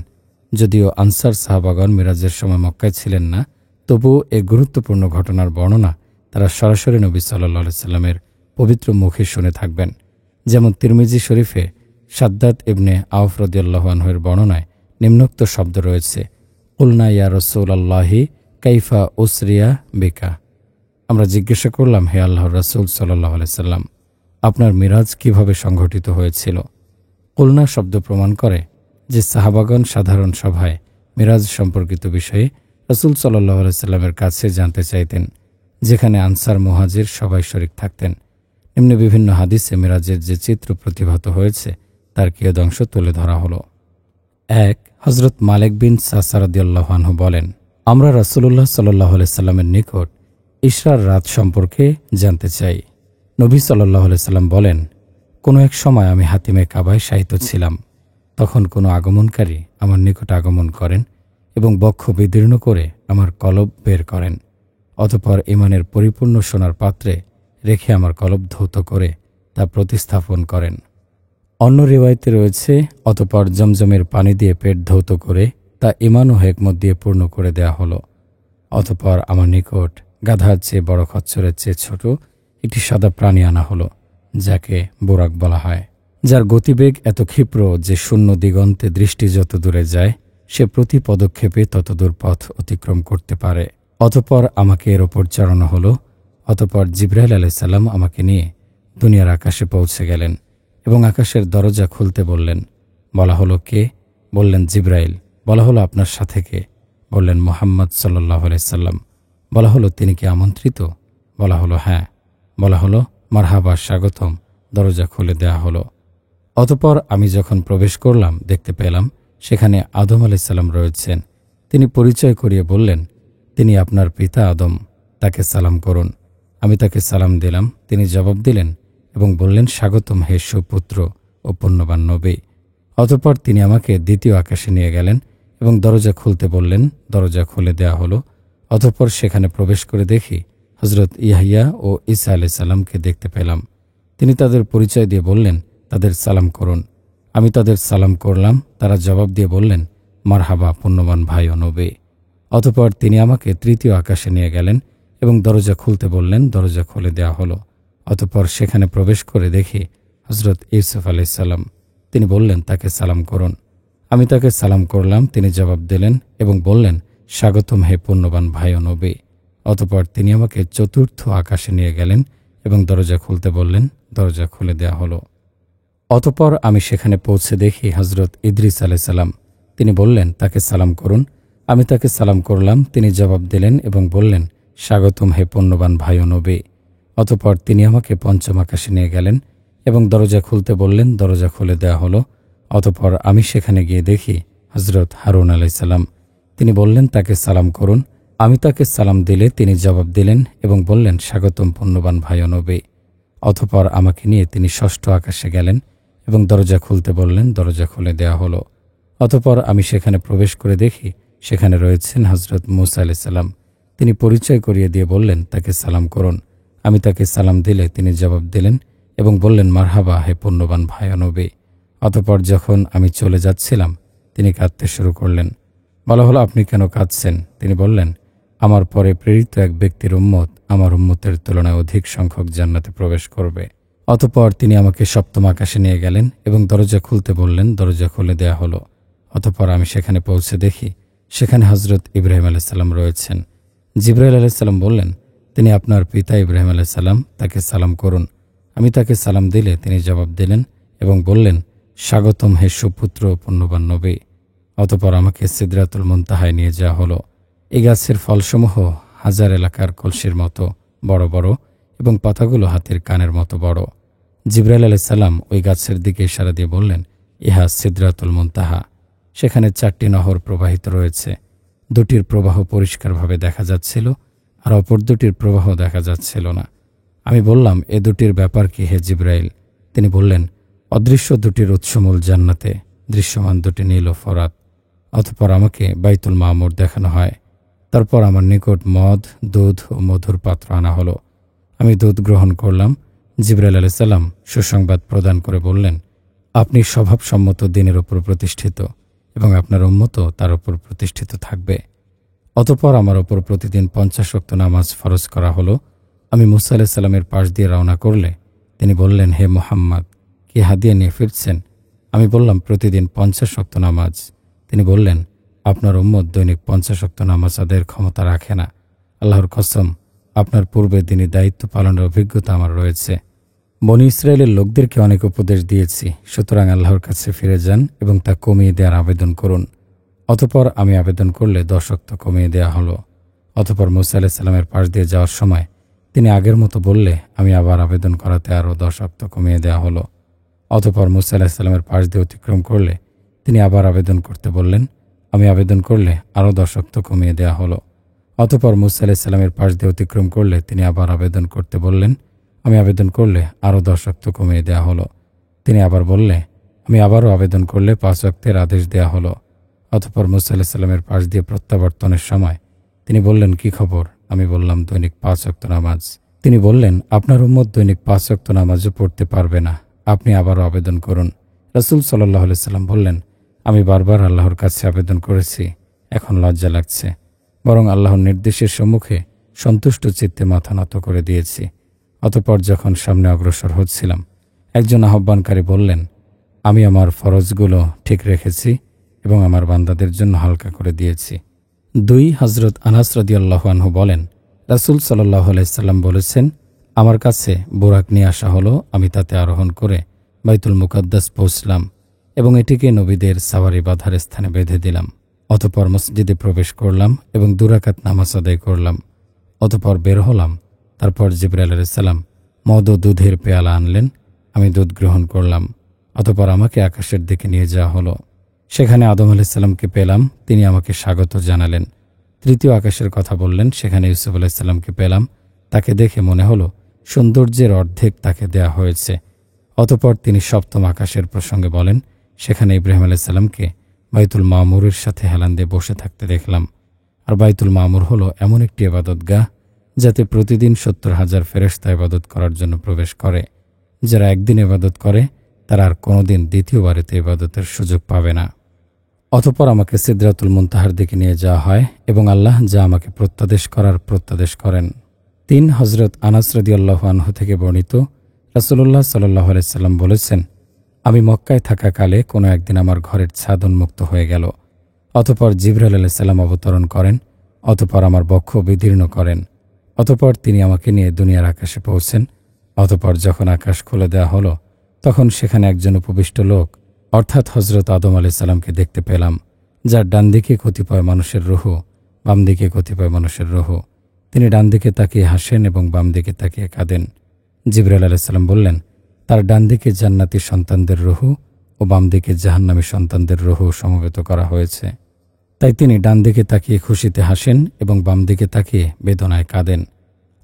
S1: যদিও আনসার সাহাবাগণ মিরাজের সময় মক্কায় ছিলেন না, তবুও এই গুরুত্বপূর্ণ ঘটনার বর্ণনা তারা সরাসরি নবী সাল্লাল্লাহু আলাইহি সাল্লামের পবিত্র মুখে শুনে থাকবেন। যেমন তিরমিজি শরীফে শাদ্দাদ ইবনে আওফ রাদিয়াল্লাহু আনহু এর বর্ণনায় নিম্নোক্ত শব্দ রয়েছে, কুলনা ইয়া রাসূলাল্লাহি কাইফা উসরিয়া বিকা। আমরা জিজ্ঞাসা করলাম, হে আল্লাহর রাসূল সাল্লাল্লাহু আলাইহি সাল্লাম, আপনার মিরাজ কিভাবে সংঘটিত হয়েছিল? কুলনা শব্দ প্রমাণ করে যে সাহাবাগণ সাধারণ সভায় মিরাজ সম্পর্কিত বিষয়ে রাসূল সাল্লাল্লাহু আলাইহি সাল্লামের কাছে জানতে চাইতেন, যেখানে আনসার মুহাজির সবাই শরীক থাকতেন। নিম্নে বিভিন্ন হাদিসে মিরাজের যে চিত্র প্রতিভাত হয়েছে তার কিয়দংশ তুলে ধরা হলো। ১. হযরত মালিক বিন সাসা রাদিয়াল্লাহু আনহু বলেন, আমরা রাসূলুল্লাহ সাল্লাল্লাহু আলাইহি সাল্লামের নিকট ইশরার রাত সম্পর্কে জানতে চাই। নবী সাল্লাল্লাহু আলাইহি সাল্লাম বলেন, কোনো এক সময় আমি হাতিমে কাবায় শায়িত ছিলাম। তখন কোনো আগমনকারী আমার নিকট আগমন করেন এবং বক্ষ বিদীর্ণ করে আমার কলব বের করেন। অতঃপর ঈমানের পরিপূর্ণ সোনার পাত্রে রেখে আমার কলব ধৌত করে তা প্রতিস্থাপন করেন। অন্য রিওয়ায়েতে রয়েছে, অতঃপর জমজমের পানি দিয়ে পেট ধৌত করে তা ঈমান ও হিকমত দিয়ে পূর্ণ করে দেয়া হলো। অতঃপর আমার নিকট গাধার চেয়ে বড় খচ্চরের চেয়ে ছোট একটি সাদা প্রাণী আনা হলো, যাকে বোরাক বলা হয়, যার গতিবেগ এত ক্ষিপ্র যে শূন্য দিগন্তে দৃষ্টি যত দূরে যায় সে প্রতি পদক্ষেপে ততদূর পথ অতিক্রম করতে পারে। অতঃপর আমাকে এর ওপর চড়ানো হলো। অতঃপর জিবরাইল আলাইহিস সালাম আমাকে নিয়ে দুনিয়ার আকাশে পৌঁছে গেলেন এবং আকাশের দরজা খুলতে বললেন। বলা হলো, কে? বললেন, জিবরাইল। বলা হলো, আপনার সাথে কে? বললেন, মুহাম্মদ সাল্লাল্লাহু আলাইহি সাল্লাম। বলা হলো, তিনি কি আমন্ত্রিত? বলা হলো, হ্যাঁ। বলা হলো, মারহাবা, স্বাগতম। দরজা খুলে দেয়া হলো। অতঃপর আমি যখন প্রবেশ করলাম দেখতে পেলাম সেখানে আদম আলাইহিস সালাম রয়েছেন। তিনি পরিচয় করিয়ে বললেন, তিনি আপনার পিতা আদম, তাকে সালাম করুন। আমি তাকে সালাম দিলাম। তিনি জবাব দিলেন এবং বললেন, স্বাগতম হে সুপুত্র ও পুণ্যবান নবী। অতঃপর তিনি আমাকে দ্বিতীয় আকাশে নিয়ে গেলেন এবং দরজা খুলতে বললেন। দরজা খুলে দেয়া হলো। অতঃপর সেখানে প্রবেশ করে দেখি হযরত ইয়াহইয়া ও ঈসা আলাইহিস সালামকে দেখতে পেলাম। তিনি তাদের পরিচয় দিয়ে বললেন, তাদের সালাম করুন। আমি তাদের সালাম করলাম। তারা জবাব দিয়ে বললেন, মারহাবা, পুণ্যবান ভাই ও নবী। অতঃপর তিনি আমাকে তৃতীয় আকাশে নিয়ে গেলেন এবং দরজা খুলতে বললেন। দরজা খুলে দেয়া হলো। অতঃপর সেখানে প্রবেশ করে দেখি হযরত ইউসুফ আলাইহিস সালাম। তিনি বললেন, তাকে সালাম করুন। আমি তাকে সালাম করলাম। তিনি জবাব দিলেন এবং বললেন, স্বাগতম হে পুণ্যবান ভাই ও নবী। অতঃপর তিনি আমাকে চতুর্থ আকাশে নিয়ে গেলেন এবং দরজা খুলতে বললেন। দরজা খুলে দেয়া হলো। অতঃপর আমি সেখানে পৌঁছে দেখি হযরত ইদ্রিস আলাইহিস সালাম। তিনি বললেন, তাকে সালাম করুন। আমি তাকে সালাম করলাম। তিনি জবাব দিলেন এবং বললেন, স্বাগতম হে পুণ্যবান ভাই ও নবী। অতঃপর তিনি আমাকে পঞ্চম আকাশে নিয়ে গেলেন এবং দরজা খুলতে বললেন। দরজা খুলে দেয়া হলো। অতঃপর আমি সেখানে গিয়ে দেখি হযরত হারুন আলাইহিস সালাম। তিনি বললেন, তাকে সালাম করুন। আমি তাকে সালাম দিলে তিনি জবাব দিলেন এবং বললেন, স্বাগতম পুণ্যবান ভাই ও নবী। অতঃপর আমাকে নিয়ে তিনি ষষ্ঠ আকাশে গেলেন এবং দরজা খুলতে বললেন। দরজা খুলে দেয়া হলো। অতঃপর আমি সেখানে প্রবেশ করে দেখি সেখানে রয়েছেন হযরত মূসা আলাইহিস সালাম। তিনি পরিচয় করিয়ে দিয়ে বললেন, তাকে সালাম করুন। আমি তাকে সালাম দিলে তিনি জবাব দিলেন এবং বললেন, মারহাবা হে পুণ্যবান ভাই ও নবী। অতঃপর যখন আমি চলে যাচ্ছিলাম তিনি কাঁদতে শুরু করলেন। বলা হলো, আপনি কেন কাঁদছেন? তিনি বললেন, আমার পরে প্রেরিত এক ব্যক্তির উম্মত আমার উম্মতের তুলনায় অধিক সংখ্যক জান্নাতে প্রবেশ করবে। অতঃপর তিনি আমাকে সপ্তম আকাশে নিয়ে গেলেন এবং দরজা খুলতে বললেন। দরজা খুলে দেয়া হলো। অতঃপর আমি সেখানে পৌঁছে দেখি সেখানে হযরত ইব্রাহিম আলাইহিস সালাম রয়েছেন। জিবরাইল আলাইহিস সালাম বললেন, তিনি আপনার পিতা ইব্রাহিম আলাইহিস সালাম, তাকে সালাম করুন। আমি তাকে সালাম দিলে তিনি জবাব দিলেন এবং বললেন, স্বাগতম হে সুপুত্র ও পুণ্যবান নবী। অতঃপর আমাকে সিদরাতুল মুনতাহায় নিয়ে যাওয়া হলো। এই গাছের ফলসমূহ হাজার এলাকার কলসির মতো বড় বড় এবং পাতাগুলো হাতির কানের মতো বড়। জিবরাইল আলাইহিস সালাম ওই গাছের দিকে ইশারা দিয়ে বললেন, ইহা সিদরাতুল মুনতাহা। সেখানে 4টি নহর প্রবাহিত রয়েছে। দুটির প্রবাহ পরিষ্কারভাবে দেখা যাচ্ছিল, আর অপর দুটির প্রবাহ দেখা যাচ্ছিল না। আমি বললাম, এ দুটির ব্যাপার কি হে জিবরাইল? তিনি বললেন, অদৃশ্য দুটির উৎসমূল জান্নাতে, দৃশ্যমান দুটি নীল ও ফরাত। অতঃপর আমাকে বাইতুল মামুর দেখানো হয়। তারপর আমার নিকট মদ, দুধ ও মধুর পাত্র আনা হলো। আমি দুধ গ্রহণ করলাম। জিবরাইল আলাইহিস সালাম সুসংবাদ প্রদান করে বললেন, আপনি স্বভাবসম্মত দিনের উপর প্রতিষ্ঠিত এবং আপনার উম্মতও তার উপর প্রতিষ্ঠিত থাকবে। অতঃপর আমার ওপর প্রতিদিন 50 ওয়াক্ত নামাজ ফরজ করা হলো। আমি মুসা আলাইহিস সালামের পাশ দিয়ে রওনা করলে তিনি বললেন, হে মুহাম্মদ, কি হাদিয়া নিয়ে ফিরছেন? আমি বললাম, প্রতিদিন 50 ওয়াক্ত নামাজ। তিনি বললেন, আপনার উম্মত দৈনিক 50 ওয়াক্ত নামাজ আদায়ের ক্ষমতা রাখে না। আল্লাহর কসম, আপনার পূর্বে দিনই দায়িত্ব পালনের অভিজ্ঞতা আমার রয়েছে। বনী ইসরায়েলের লোকদেরকে অনেক উপদেশ দিয়েছি, সুতরাং আল্লাহর কাছে ফিরে যান এবং তা কমিয়ে দেওয়ার আবেদন করুন। অতঃপর আমি আবেদন করলে 10 ওয়াক্ত কমিয়ে দেওয়া হলো। অতঃপর মুসা আলাইহিস সালামের পাশ দিয়ে যাওয়ার সময় তিনি আগের মতো বললে আমি আবার আবেদন করাতে আরও 10 ওয়াক্ত কমিয়ে দেওয়া হলো। অতঃপর মুসা আলাইহিস সালামের পাশ দিয়ে অতিক্রম করলে তিনি আবার আবেদন করতে বললেন। আমি আবেদন করলে আরও 10 ওয়াক্ত কমিয়ে দেওয়া হলো। অতঃপর মুসা আলাইহিস সালামের পাশ দিয়ে অতিক্রম করলে তিনি আবার আবেদন করতে বললেন। আমি আবেদন করলে আরও 10 ওয়াক্ত কমিয়ে দেওয়া হলো। তিনি আবার বললে, আমি আবারও আবেদন করলে 5 ওয়াক্তের আদেশ দেওয়া হলো। অতঃপর মুসা আলাইহিস সালামের পাশ দিয়ে প্রত্যাবর্তনের সময় তিনি বললেন, কি খবর? আমি বললাম, দৈনিক 5 ওয়াক্ত নামাজ। তিনি বললেন, আপনার উম্মত দৈনিক 5 ওয়াক্ত নামাজও পড়তে পারবে না, আপনি আবারও আবেদন করুন। রাসূল সাল্লাল্লাহু আলাইহি সাল্লাম বললেন, আমি বারবার আল্লাহর কাছে আবেদন করেছি, এখন লজ্জা লাগছে, বরং আল্লাহর নির্দেশের সম্মুখে সন্তুষ্ট চিত্তে মাথা নত করে দিয়েছি। অতঃপর যখন সামনে অগ্রসর হচ্ছিলাম, একজন আহ্বানকারী বললেন, আমি আমার ফরজগুলো ঠিক রেখেছি এবং আমার বান্দাদের জন্য হালকা করে দিয়েছি। 2 হযরত আনাস রাদিয়াল্লাহু আনহু বলেন, রাসূল সাল্লাল্লাহু আলাইহি সাল্লাম বলেছেন, আমার কাছে বোরাক নিয়ে আসা হলো। আমি তাতে আরোহণ করে বাইতুল মুকাদ্দাস পৌঁছলাম এবং এটিকে নবীদের সাওয়ারি বাঁধার স্থানে বেঁধে দিলাম। অতঃপর মসজিদে প্রবেশ করলাম এবং 2 রাকাত নামাজ আদায় করলাম। অতঃপর বের হলাম। তারপর জিবরাইল আলাইহিস সালাম মদ ও দুধের পেয়ালা আনলেন। আমি দুধ গ্রহণ করলাম। অতঃপর আমাকে আকাশের দিকে নিয়ে যাওয়া হলো। সেখানে আদম আলাইহিস সালামকে পেলাম। তিনি আমাকে স্বাগত জানালেন। 3য় আকাশের কথা বললেন। সেখানে ইউসুফ আলাইহিস সালামকে পেলাম। তাকে দেখে মনে হলো সৌন্দর্যের অর্ধেক তাকে দেয়া হয়েছে। অতঃপর তিনি 7ম আকাশের প্রসঙ্গে বলেন। সেখানে ইব্রাহিম আলাইহিস সালামকে বাইতুল মামুরের সাথে হেলান দিয়ে বসে থাকতে দেখলাম। আর বাইতুল মামুর হলো এমন একটি ইবাদতগাহ যাতে প্রতিদিন 70,000 ফেরেশতা ইবাদত করার জন্য প্রবেশ করে। যারা একদিন ইবাদত করে তারা আর কোনোদিন দ্বিতীয়বার এতে ইবাদতের সুযোগ পাবে না। অতঃপর আমাকে সিদরাতুল মুনতাহার দিকে নিয়ে যাওয়া হয় এবং আল্লাহ যা আমাকে প্রত্যাদেশ করেন। 3 হযরত আনাস রাদিয়াল্লাহু আনহু থেকে বর্ণিত, রাসূলুল্লাহ সাল্লাল্লাহু আলাইহি সাল্লাম বলেছেন, আমি মক্কায় থাকাকালে কোনো একদিন আমার ঘরের ছাদ উন্মুক্ত হয়ে গেল। অতঃপর জিবরাইল আলাইহিস সালাম অবতরণ করেন। অতঃপর আমার বক্ষ বিদীর্ণ করেন। অতঃপর তিনি আমাকে নিয়ে দুনিয়ার আকাশে পৌঁছেন। অতঃপর যখন আকাশ খুলে দেওয়া হলো, তখন সেখানে একজন উপবিষ্ট লোক অর্থাৎ হযরত আদম আলাইহিস সালামকে দেখতে পেলাম, যার ডান দিকে কতিপয় মানুষের রূহ, বাম দিকে কতিপয় মানুষের রূহ। তিনি ডান দিকে তাকিয়ে হাসেন এবং বাম দিকে তাকিয়ে কাঁদেন। জিবরাইল আলাইহিস সালাম বললেন, তার ডান দিকে জান্নাতি সন্তানদের রূহ ও বাম দিকে জাহান্নামী সন্তানদের রূহ সমবেত করা হয়েছে। তাই তিনি ডান দিকে তাকিয়ে খুশিতে হাসেন এবং বাম দিকে তাকিয়ে বেদনায় কাঁদেন।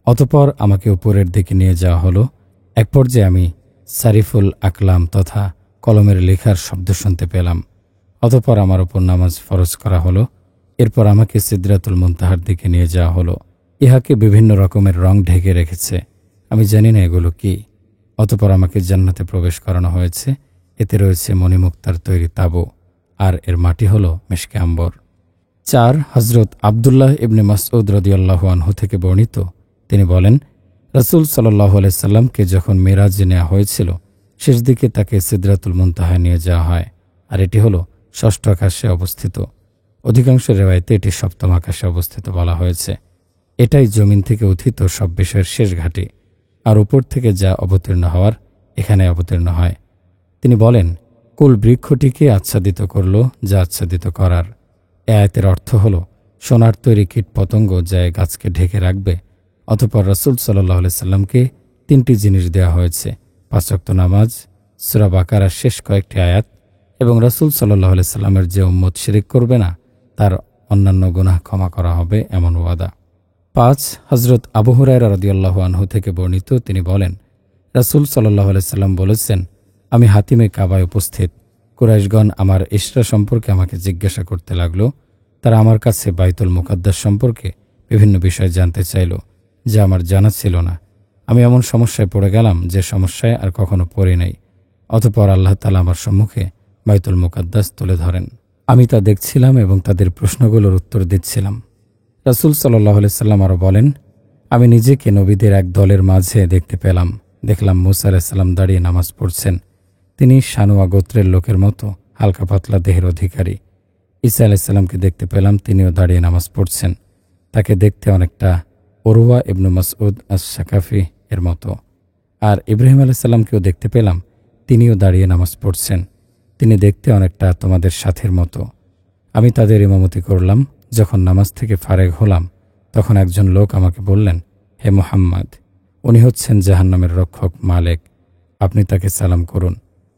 S1: অতঃপর আমাকে উপরের দিকে নিয়ে যাওয়া হলো। এক পর্যায়ে আমি সারিফুল আকলাম তথা কলমের লেখার শব্দ শুনতে পেলাম। অতঃপর আমার উপর নামাজ ফরজ করা হলো। এরপর আমাকে সিদরাতুল মুনতাহার দিকে নিয়ে যাওয়া হলো। ইহাকে বিভিন্ন রকমের রং ঢেকে রেখেছে, আমি জানি না এগুলো কি। অতঃপর আমাকে জান্নাতে প্রবেশ করানো হয়েছে। এতে রয়েছে মণিমুক্তার তৈরি তাঁবু, আর এর মাটি হলো মিশকে আম্বর। 4 হযরত আব্দুল্লাহ ইবনে মাসউদ রাদিয়াল্লাহু আনহু থেকে বর্ণিত, তিনি বলেন, রাসূল সাল্লাল্লাহু আলাইহি সাল্লামকে যখন মেরাজে নেওয়া হয়েছিল, শেষ দিকে তাকে সিদরাতুল মুনতাহায় নিয়ে যাওয়া হয়, আর এটি হলো 6ষ্ঠ আকাশে অবস্থিত। অধিকাংশ রিওয়ায়াতে এটি 7ম আকাশে অবস্থিত বলা হয়েছে। এটাই জমিন থেকে উত্থিত সব বিষয়ের শেষ ঘাঁটি, আর উপর থেকে যা অবতীর্ণ হওয়ার এখানে অবতীর্ণ হয়। তিনি বলেন, কুল বৃক্ষটিকে আচ্ছাদিত করল যা আচ্ছাদিত করার। এ আয়াতের অর্থ হল সোনার তৈরি কীট পতঙ্গ যা গাছকে ঢেকে রাখবে। অতঃপর রাসূল সাল্লাল্লাহু আলাইহি সাল্লামকে 3টি জিনিস দেওয়া হয়েছে: 5 ওয়াক্ত নামাজ, সূরা বাকারার শেষ কয়েকটি আয়াত এবং রাসূল সাল্লাল্লাহু আলাইহি সাল্লামের যে উম্মত শিরিক করবে না তার অন্যান্য গুনাহ ক্ষমা করা হবে, এমন ওয়াদা। 5. হযরত আবু হুরায়রা রাদিয়াল্লাহু আনহু থেকে বর্ণিত, তিনি বলেন, রাসূল সাল্লাল্লাহু আলাইহি সাল্লাম বলেছেন, আমি হাতিমে কাবায় উপস্থিত। কুরাইশগণ আমার ইশরা সম্পর্কে আমাকে জিজ্ঞাসা করতে লাগল। তারা আমার কাছে বাইতুল মুকাদ্দাস সম্পর্কে বিভিন্ন বিষয় জানতে চাইল, যা আমার জানা ছিল না। আমি এমন সমস্যায় পড়ে গেলাম যে সমস্যায় আর কখনো পড়ি নাই। অতঃপর আল্লাহ তাআলা আমার সম্মুখে বাইতুল মুকাদ্দাস তুলে ধরেন। আমি তা দেখছিলাম এবং তাদের প্রশ্নগুলোর উত্তর দিচ্ছিলাম। রাসূল সাল্লাল্লাহু আলাইহি সাল্লাম আরও বলেন, আমি নিজেকে নবীদের এক দলের মাঝে দেখতে পেলাম। দেখলাম মূসা আলাইহিস সালাম দাঁড়িয়ে নামাজ পড়ছেন। তিনি শানুয়া গোত্রের লোকের মতো হালকা পাতলা দেহের অধিকারী। ঈসা আলাইহিস সালামকে দেখতে পেলাম, তিনিও দাঁড়িয়ে নামাজ পড়ছেন। তাকে দেখতে অনেকটা উরওয়া ইবনু মাসউদ আস-সাকাফি এর মতো। আর ইব্রাহিম আলাইহিস সালামকেও দেখতে পেলাম, তিনিও দাঁড়িয়ে নামাজ পড়ছেন। তিনি দেখতে অনেকটা তোমাদের সাথের মতো। আমি তাদের ইমামতি করলাম। যখন নামাজ থেকে ফারেগ হলাম, তখন একজন লোক আমাকে বললেন, হে মুহাম্মদ, উনি হচ্ছেন জাহান্নামের রক্ষক মালেক, আপনি তাকে সালাম করুন।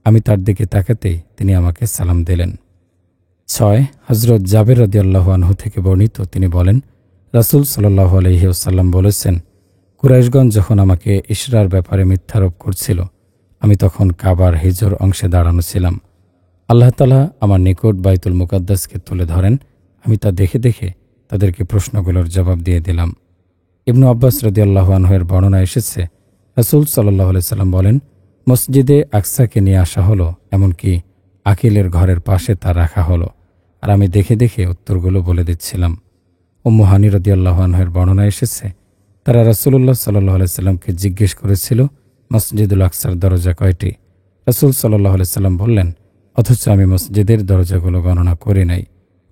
S1: আমি তার দিকে তাকাতেই তিনি আমাকে সালাম দিলেন। 6. হযরত জাবের রাদিয়াল্লাহু আনহু থেকে বর্ণিত, তিনি বলেন, রাসূল সাল্লাল্লাহু আলাইহি ওয়াসাল্লাম বলেছেন, কুরাইশগণ যখন আমাকে ইশরার ব্যাপারে মিথ্যারোপ করছিল, আমি তখন কাবার হিজর অংশে দাঁড়ানো ছিলাম। আল্লাহ তাআলা আমার নিকট বাইতুল মুকাদ্দাসকে তুলে ধরেন। আমি তা দেখে দেখে তাদেরকে প্রশ্নগুলোর জবাব দিয়ে দিলাম। ইবনু আব্বাস রাদিয়াল্লাহু আনহু এর বর্ণনা এসেছে, রাসূল সাল্লাল্লাহু আলাইহি সাল্লাম বলেন, মসজিদে আকসাকে নিয়ে আসা হলো, এমনকি আকিলের ঘরের পাশে তা রাখা হলো, আর আমি দেখে দেখে উত্তরগুলো বলে দিচ্ছিলাম। উম্মু হানি রাদিয়াল্লাহু আনহা এর বর্ণনা এসেছে, তারা রাসূলুল্লাহ সাল্লাল্লাহু আলাইহি সাল্লামকে জিজ্ঞেস করেছিল, মসজিদুল আকসার দরজা কয়টি? রাসূল সাল্লাল্লাহু আলাইহি সাল্লাম বললেন, অথচ আমি মসজিদের দরজাগুলো গণনা করি নাই।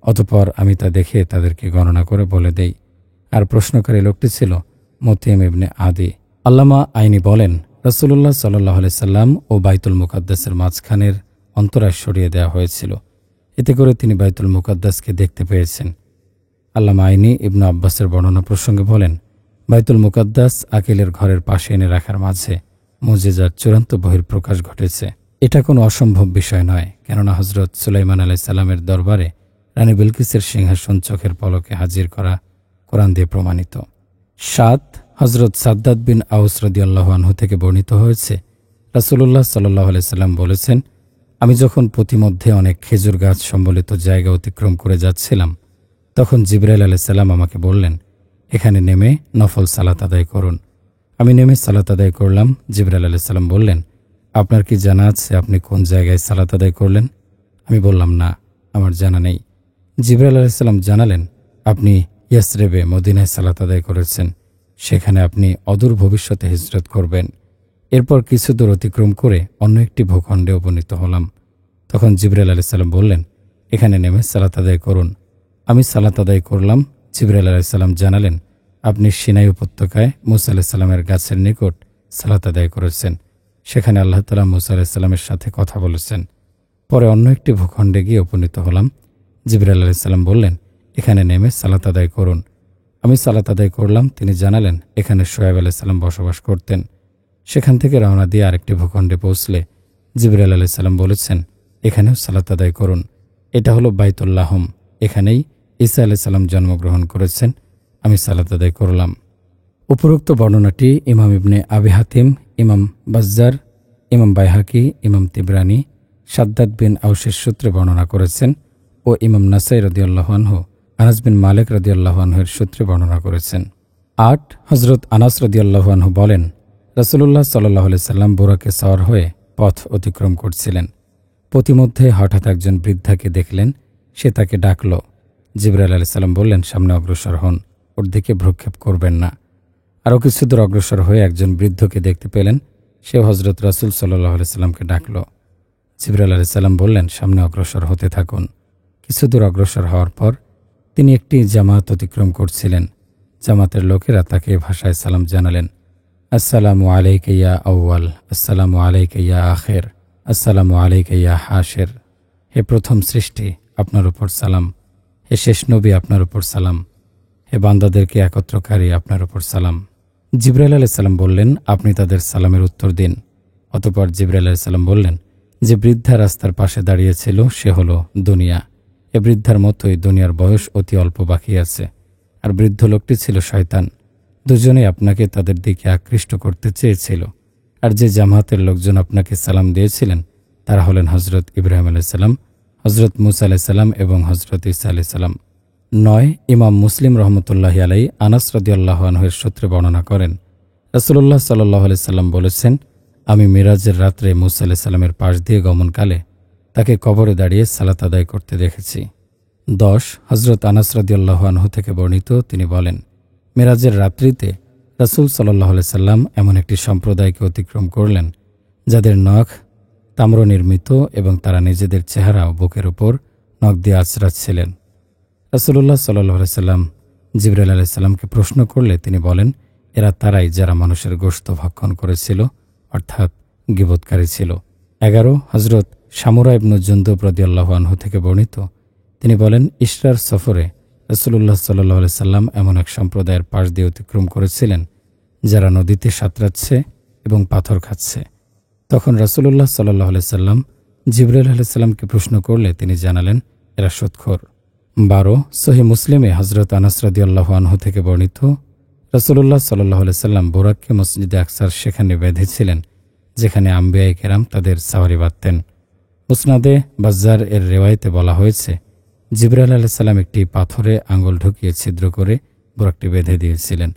S1: অতঃপর আমি তা দেখে তাদেরকে গণনা করে বলে দেই। আর প্রশ্নকারী লোকটি ছিল মুতিম ইবনে আদি। আল্লামা আইনি বলেন, রাসূলুল্লাহ সাল্লাল্লাহু আলাইহি সাল্লাম ও বাইতুল মুকাদ্দাসের মাঝখানের অন্তরায় সরিয়ে দেওয়া হয়েছিল। এতে করে তিনি বাইতুল মুকাদ্দাসকে দেখতে পেয়েছেন। আল্লামা আইনি ইবনু আব্বাসের বর্ণনা প্রসঙ্গে বলেন, বাইতুল মুকাদ্দাস আকিলের ঘরের পাশে এনে রাখার মাঝে মুজিজার চূড়ান্ত বহিঃপ্রকাশ ঘটেছে। এটা কোনো অসম্ভব বিষয় নয়, কেননা হযরত সুলাইমান আলাইহিস সালামের দরবারে রানী বিলকিসের সিংহাসন চোখের পলকে হাজির করা কোরআন দিয়ে প্রমাণিত। 7. হযরত সাদ্দাদ বিন আউস রাদিয়াল্লাহু আনহু থেকে বর্ণিত হয়েছে, রাসূলুল্লাহ সাল্লাল্লাহু আলাইহি সাল্লাম বলেছেন, আমি যখন পথিমধ্যে অনেক খেজুর গাছ সম্বলিত জায়গা অতিক্রম করে যাচ্ছিলাম, তখন জিবরাইল আলাইহিস সালাম আমাকে বললেন, এখানে নেমে নফল সালাত আদায় করুন। আমি নেমে সালাত আদায় করলাম। জিবরাইল আলাইহিস সালাম বললেন, আপনার কি জানা আছে আপনি কোন জায়গায় সালাত আদায় করলেন? আমি বললাম, না, আমার জানা নেই। জিবরাইল আলাইহিস সালাম জানালেন, আপনি ইয়াসরিবে মদিনায় সালাত আদায় করেছেন, সেখানে আপনি অদূর ভবিষ্যতে হিজরত করবেন। এরপর কিছু দূর অতিক্রম করে অন্য একটি ভূখণ্ডে উপনীত হলাম। তখন জিবরাইল আলাইহিস সালাম বললেন, এখানে নেমে সালাত আদায় করুন। আমি সালাত আদায় করলাম। জিবরাইল আলাইহিস সালাম জানালেন, আপনি সিনাই উপত্যকায় মূসা আলাইহিস সালামের গাছের নিকট সালাত আদায় করেছেন, সেখানে আল্লাহ তাআলা মূসা আলাইহিস সালামের সাথে কথা বলেছেন। পরে অন্য একটি ভূখণ্ডে গিয়ে উপনীত হলাম। জিবরাইল আলাইহিস সালাম বললেন, এখানে নেমে সালাত আদায় করুন। আমি সালাত আদায় করলাম। তিনি জানালেন, এখানে শুআয়ব আলাইহিস সালাম বসবাস করতেন। সেখান থেকে রওনা দিয়ে আরেকটি ভূখণ্ডে পৌঁছলে জিবরাইল আলাইহিস সালাম বলেছেন, এখানেও সালাত আদায় করুন। এটা হলো বাইতুল্লাহম, এখানেই ঈসা আলাইহিস সালাম জন্মগ্রহণ করেছেন। আমি সালাত আদায় করলাম। উপরোক্ত বর্ণনাটি ইমাম ইবনে আবি হাতিম, ইমাম বাজ্জার, ইমাম বাইহাকি, ইমাম তিবরানি সাদ্দাদ বিন আউসের সূত্রে বর্ণনা করেছেন ও ইমাম নাসাই রাদিয়াল্লাহু আনহু আনাস বিন মালিক রাদিয়াল্লাহু আনহুর সূত্রে বর্ণনা করেছেন। 8. হযরত আনাস রাদিয়াল্লাহু আনহু বলেন, রাসূলুল্লাহ সাল্লাল্লাহু আলাইহি সাল্লাম বুরাকে সওয়ার হয়ে পথ অতিক্রম করছিলেন। পথিমধ্যে হঠাৎ একজন বৃদ্ধাকে দেখলেন। সে তাকে ডাকল। জিবরাইল আলাইহিস সালাম বললেন, সামনে অগ্রসর হন, ওর দিকে ভ্রুক্ষেপ করবেন না। আরও কিছু দূর অগ্রসর হয়ে একজন বৃদ্ধকে দেখতে পেলেন। সে হযরত রাসূল সাল্লাল্লাহু আলাইহি সাল্লামকে ডাকল। জিবরাইল আলাইহিস সালাম বললেন, সামনে অগ্রসর হতে থাকুন। কিছু দূর অগ্রসর হওয়ার পর তিনি একটি জামাত অতিক্রম করছিলেন। জামাতের লোকেরা তাকে ভাষায় সালাম জানালেন, আসসালামু আলাইকা ইয়া আউয়াল, আসসালামু আলাইকা ইয়া আখির, আসসালামু আলাইকা ইয়া হাশির। হে প্রথম সৃষ্টি, আপনার উপর সালাম। হে শেষ নবী, আপনার উপর সালাম। হে বান্দাদেরকে একত্রকারী, আপনার উপর সালাম। জিবরাইল আলাইহিস সালাম বললেন, আপনি তাদের সালামের উত্তর দিন। অতঃপর জিবরাইল আলাইহিস সালাম বললেন, যে বৃদ্ধা রাস্তার পাশে দাঁড়িয়েছিল সে হলো দুনিয়া। এ বৃদ্ধার মতোই দুনিয়ার বয়স অতি অল্প বাকি আছে। আর বৃদ্ধ লোকটি ছিল শয়তান। দুজনেই আপনাকে তাদের দিকে আকৃষ্ট করতে চেয়েছিল। আর যে জামাতের লোকজন আপনাকে সালাম দিয়েছিলেন তারা হলেন হজরত ইব্রাহিম আলাইসাল্লাম, হজরত মুসা আলাইসাল্লাম এবং হজরত ঈসা আলাইসাল্লাম। 9, ইমাম মুসলিম রহমতুল্লাহি আলাই আনাস রাদিয়াল্লাহু আনহুর সূত্রে বর্ণনা করেন, রাসূলুল্লাহ সাল্লাল্লাহু আলাইহি সাল্লাম বলেছেন, আমি মিরাজের রাত্রে মুসা আলাইসাল্লামের পাশ দিয়ে গমনকালে তাকে কবরে দাঁড়িয়ে সালাত আদায় করতে দেখেছি। 10, হজরত আনাস রাদিয়াল্লাহু আনহু থেকে বর্ণিত, তিনি বলেন, মিরাজের রাত্রিতে রাসূল সাল্লাল্লাহু আলাইহি সাল্লাম এমন একটি সম্প্রদায়কে অতিক্রম করলেন যাদের নখ তাম্র নির্মিত এবং তারা নিজেদের চেহারা ও বুকের উপর নখ দিয়ে আঁচড়াচ্ছিলেন। রাসূলুল্লাহ সাল্লাল্লাহু আলাইহি সাল্লাম জিবরাইল আলাইহিস সালামকে প্রশ্ন করলে তিনি বলেন, এরা তারাই যারা মানুষের গোশত ভক্ষণ করেছিল, অর্থাৎ গীবতকারী ছিল। 11, হজরত সামুরা ইবনু জুনদুব রাদিয়াল্লাহু আনহু থেকে বর্ণিত, তিনি বলেন, ইশরার সফরে রাসূলুল্লাহ সাল্লাল্লাহু আলাইহি সাল্লাম এমন এক সম্প্রদায়ের পাশ দিয়ে অতিক্রম করেছিলেন যারা নদীতে সাঁতরাচ্ছে এবং পাথর খাচ্ছে। তখন রাসূলুল্লাহ সাল্লাল্লাহু আলাইহি সাল্লাম জিবরাইল আলাইহিস সালামকে প্রশ্ন করলে তিনি জানালেন, এরা সুদখোর। 12, সহিহ মুসলিমে হজরত আনাস রাদিয়াল্লাহু আনহু থেকে বর্ণিত, রাসূলুল্লাহ সাল্লাল্লাহু আলাইহি সাল্লাম বুরাককে মসজিদে আকসার সেখানে বেঁধেছিলেন যেখানে আম্বিয়ায়ে কেরাম তাদের সাওয়ারি বাঁধতেন। মুসনাদে বাজ্জার এর রেওয়ায়েতে বলা হয়েছে, জিবরাইল আলাইহিস সালাম একটি পাথরে আঙুল ঢুকিয়ে ছিদ্র করে বুরাকটি বেঁধে দিয়েছিলেন।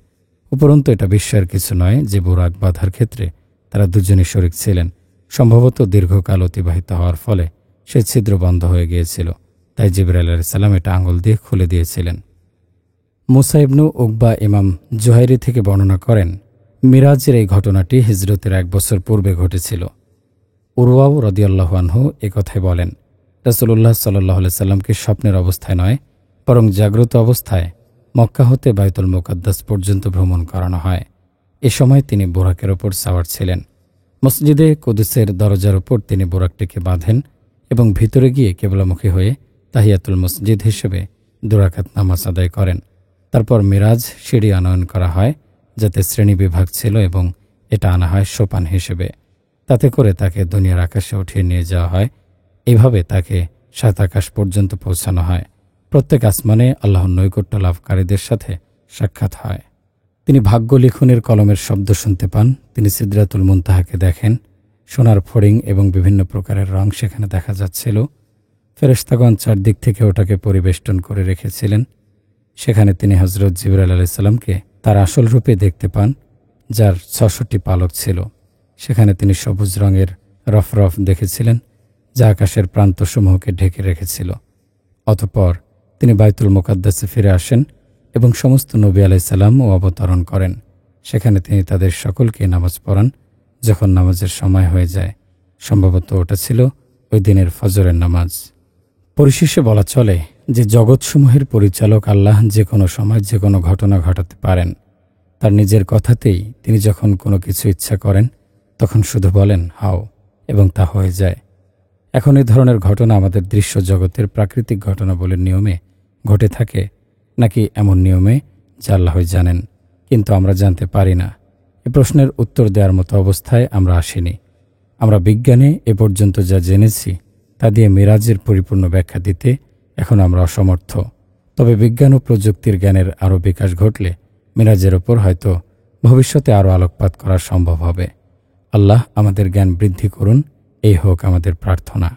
S1: উপরন্তু এটা বিস্ময়ের কিছু নয় যে বুরাক বাঁধার ক্ষেত্রে তারা দুজনই শরীক ছিলেন। সম্ভবত দীর্ঘকাল অতিবাহিত হওয়ার ফলে সে ছিদ্র বন্ধ হয়ে গিয়েছিল, তাই জিবরাইল আলাইহিস সালাম এটা আঙুল দিয়ে খুলে দিয়েছিলেন। মুসা ইবনু উকবা ইমাম জুহাইরি থেকে বর্ণনা করেন, মিরাজের এই ঘটনাটি হিজরতের 1 বছর পূর্বে ঘটেছিল। উরওয়াও রাদিয়াল্লাহু আনহু একথাই বলেন, রাসূলুল্লাহ সাল্লাল্লাহু আলাইহি সাল্লামকে স্বপ্নের অবস্থায় নয় বরং জাগ্রত অবস্থায় মক্কা হতে বাইতুল মুকাদ্দাস পর্যন্ত ভ্রমণ করানো হয়। এ সময় তিনি বুরাকের ওপর সাওয়ার ছিলেন। মসজিদে কুদসের দরজার উপর তিনি বুরাকটিকে বাঁধেন এবং ভিতরে গিয়ে কিবলামুখী হয়ে তাহিয়াতুল মসজিদ হিসেবে 2 রাকাত নামাজ আদায় করেন। তারপর মিরাজ সিঁড়ি আনয়ন করা হয় যাতে শ্রেণী বিভাগ ছিল এবং এটা আনা হয় সোপান হিসেবে। তাতে করে তাকে দুনিয়ার আকাশে উঠিয়ে নিয়ে যাওয়া হয়। এইভাবে তাকে 7 আকাশ পর্যন্ত পৌঁছানো হয়। প্রত্যেক আসমানে আল্লাহর নৈকট্য লাভকারীদের সাথে সাক্ষাৎ হয়। তিনি ভাগ্য লিখনের কলমের শব্দ শুনতে পান। তিনি সিদরাতুল মুনতাহাকে দেখেন। সোনার ফড়িং এবং বিভিন্ন প্রকারের রং সেখানে দেখা যাচ্ছিল। ফেরেশতাগণ চারদিক থেকে ওটাকে পরিবেষ্টন করে রেখেছিলেন। সেখানে তিনি হজরত জিবরাইল আলাইহিস সালামকে তার আসল রূপে দেখতে পান, যার 66টি পালক ছিল। সেখানে তিনি সবুজ রঙের রফরফ দেখেছিলেন যা আকাশের প্রান্তসমূহকে ঢেকে রেখেছিল। অতঃপর তিনি বাইতুল মুকাদ্দাসে ফিরে আসেন এবং সমস্ত নবী আলাইহিস সালাম ও অবতরণ করেন। সেখানে তিনি তাদের সকলকে নামাজ পড়ান যখন নামাজের সময় হয়ে যায়। সম্ভবত ওটা ছিল ওই দিনের ফজরের নামাজ। পরিশেষে বলা চলে যে জগৎসমূহের পরিচালক আল্লাহ যে কোনো সময় যে কোনো ঘটনা ঘটাতে পারেন। তার নিজের কথাতেই তিনি যখন কোনো কিছু ইচ্ছা করেন তখন শুধু বলেন হাও এবং তা হয়ে যায়। এখন এই ধরনের ঘটনা আমাদের দৃশ্য জগতের প্রাকৃতিক ঘটনাবলীর নিয়মে ঘটে থাকে নাকি এমন নিয়মে যা আল্লাহই জানেন, কিন্তু আমরা জানতে পারি না। এ প্রশ্নের উত্তর দেওয়ার মতো অবস্থায় আমরা আসিনি। আমরা বিজ্ঞানে এ পর্যন্ত যা জেনেছি তা দিয়ে মিরাজের পরিপূর্ণ ব্যাখ্যা দিতে এখন আমরা অসমর্থ। তবে বিজ্ঞান ও প্রযুক্তির জ্ঞানের আরও বিকাশ ঘটলে মিরাজের ওপর হয়তো ভবিষ্যতে আরও আলোকপাত করা সম্ভব হবে। আল্লাহ আমাদের জ্ঞান বৃদ্ধি করুন, এই হোক আমাদের প্রার্থনা।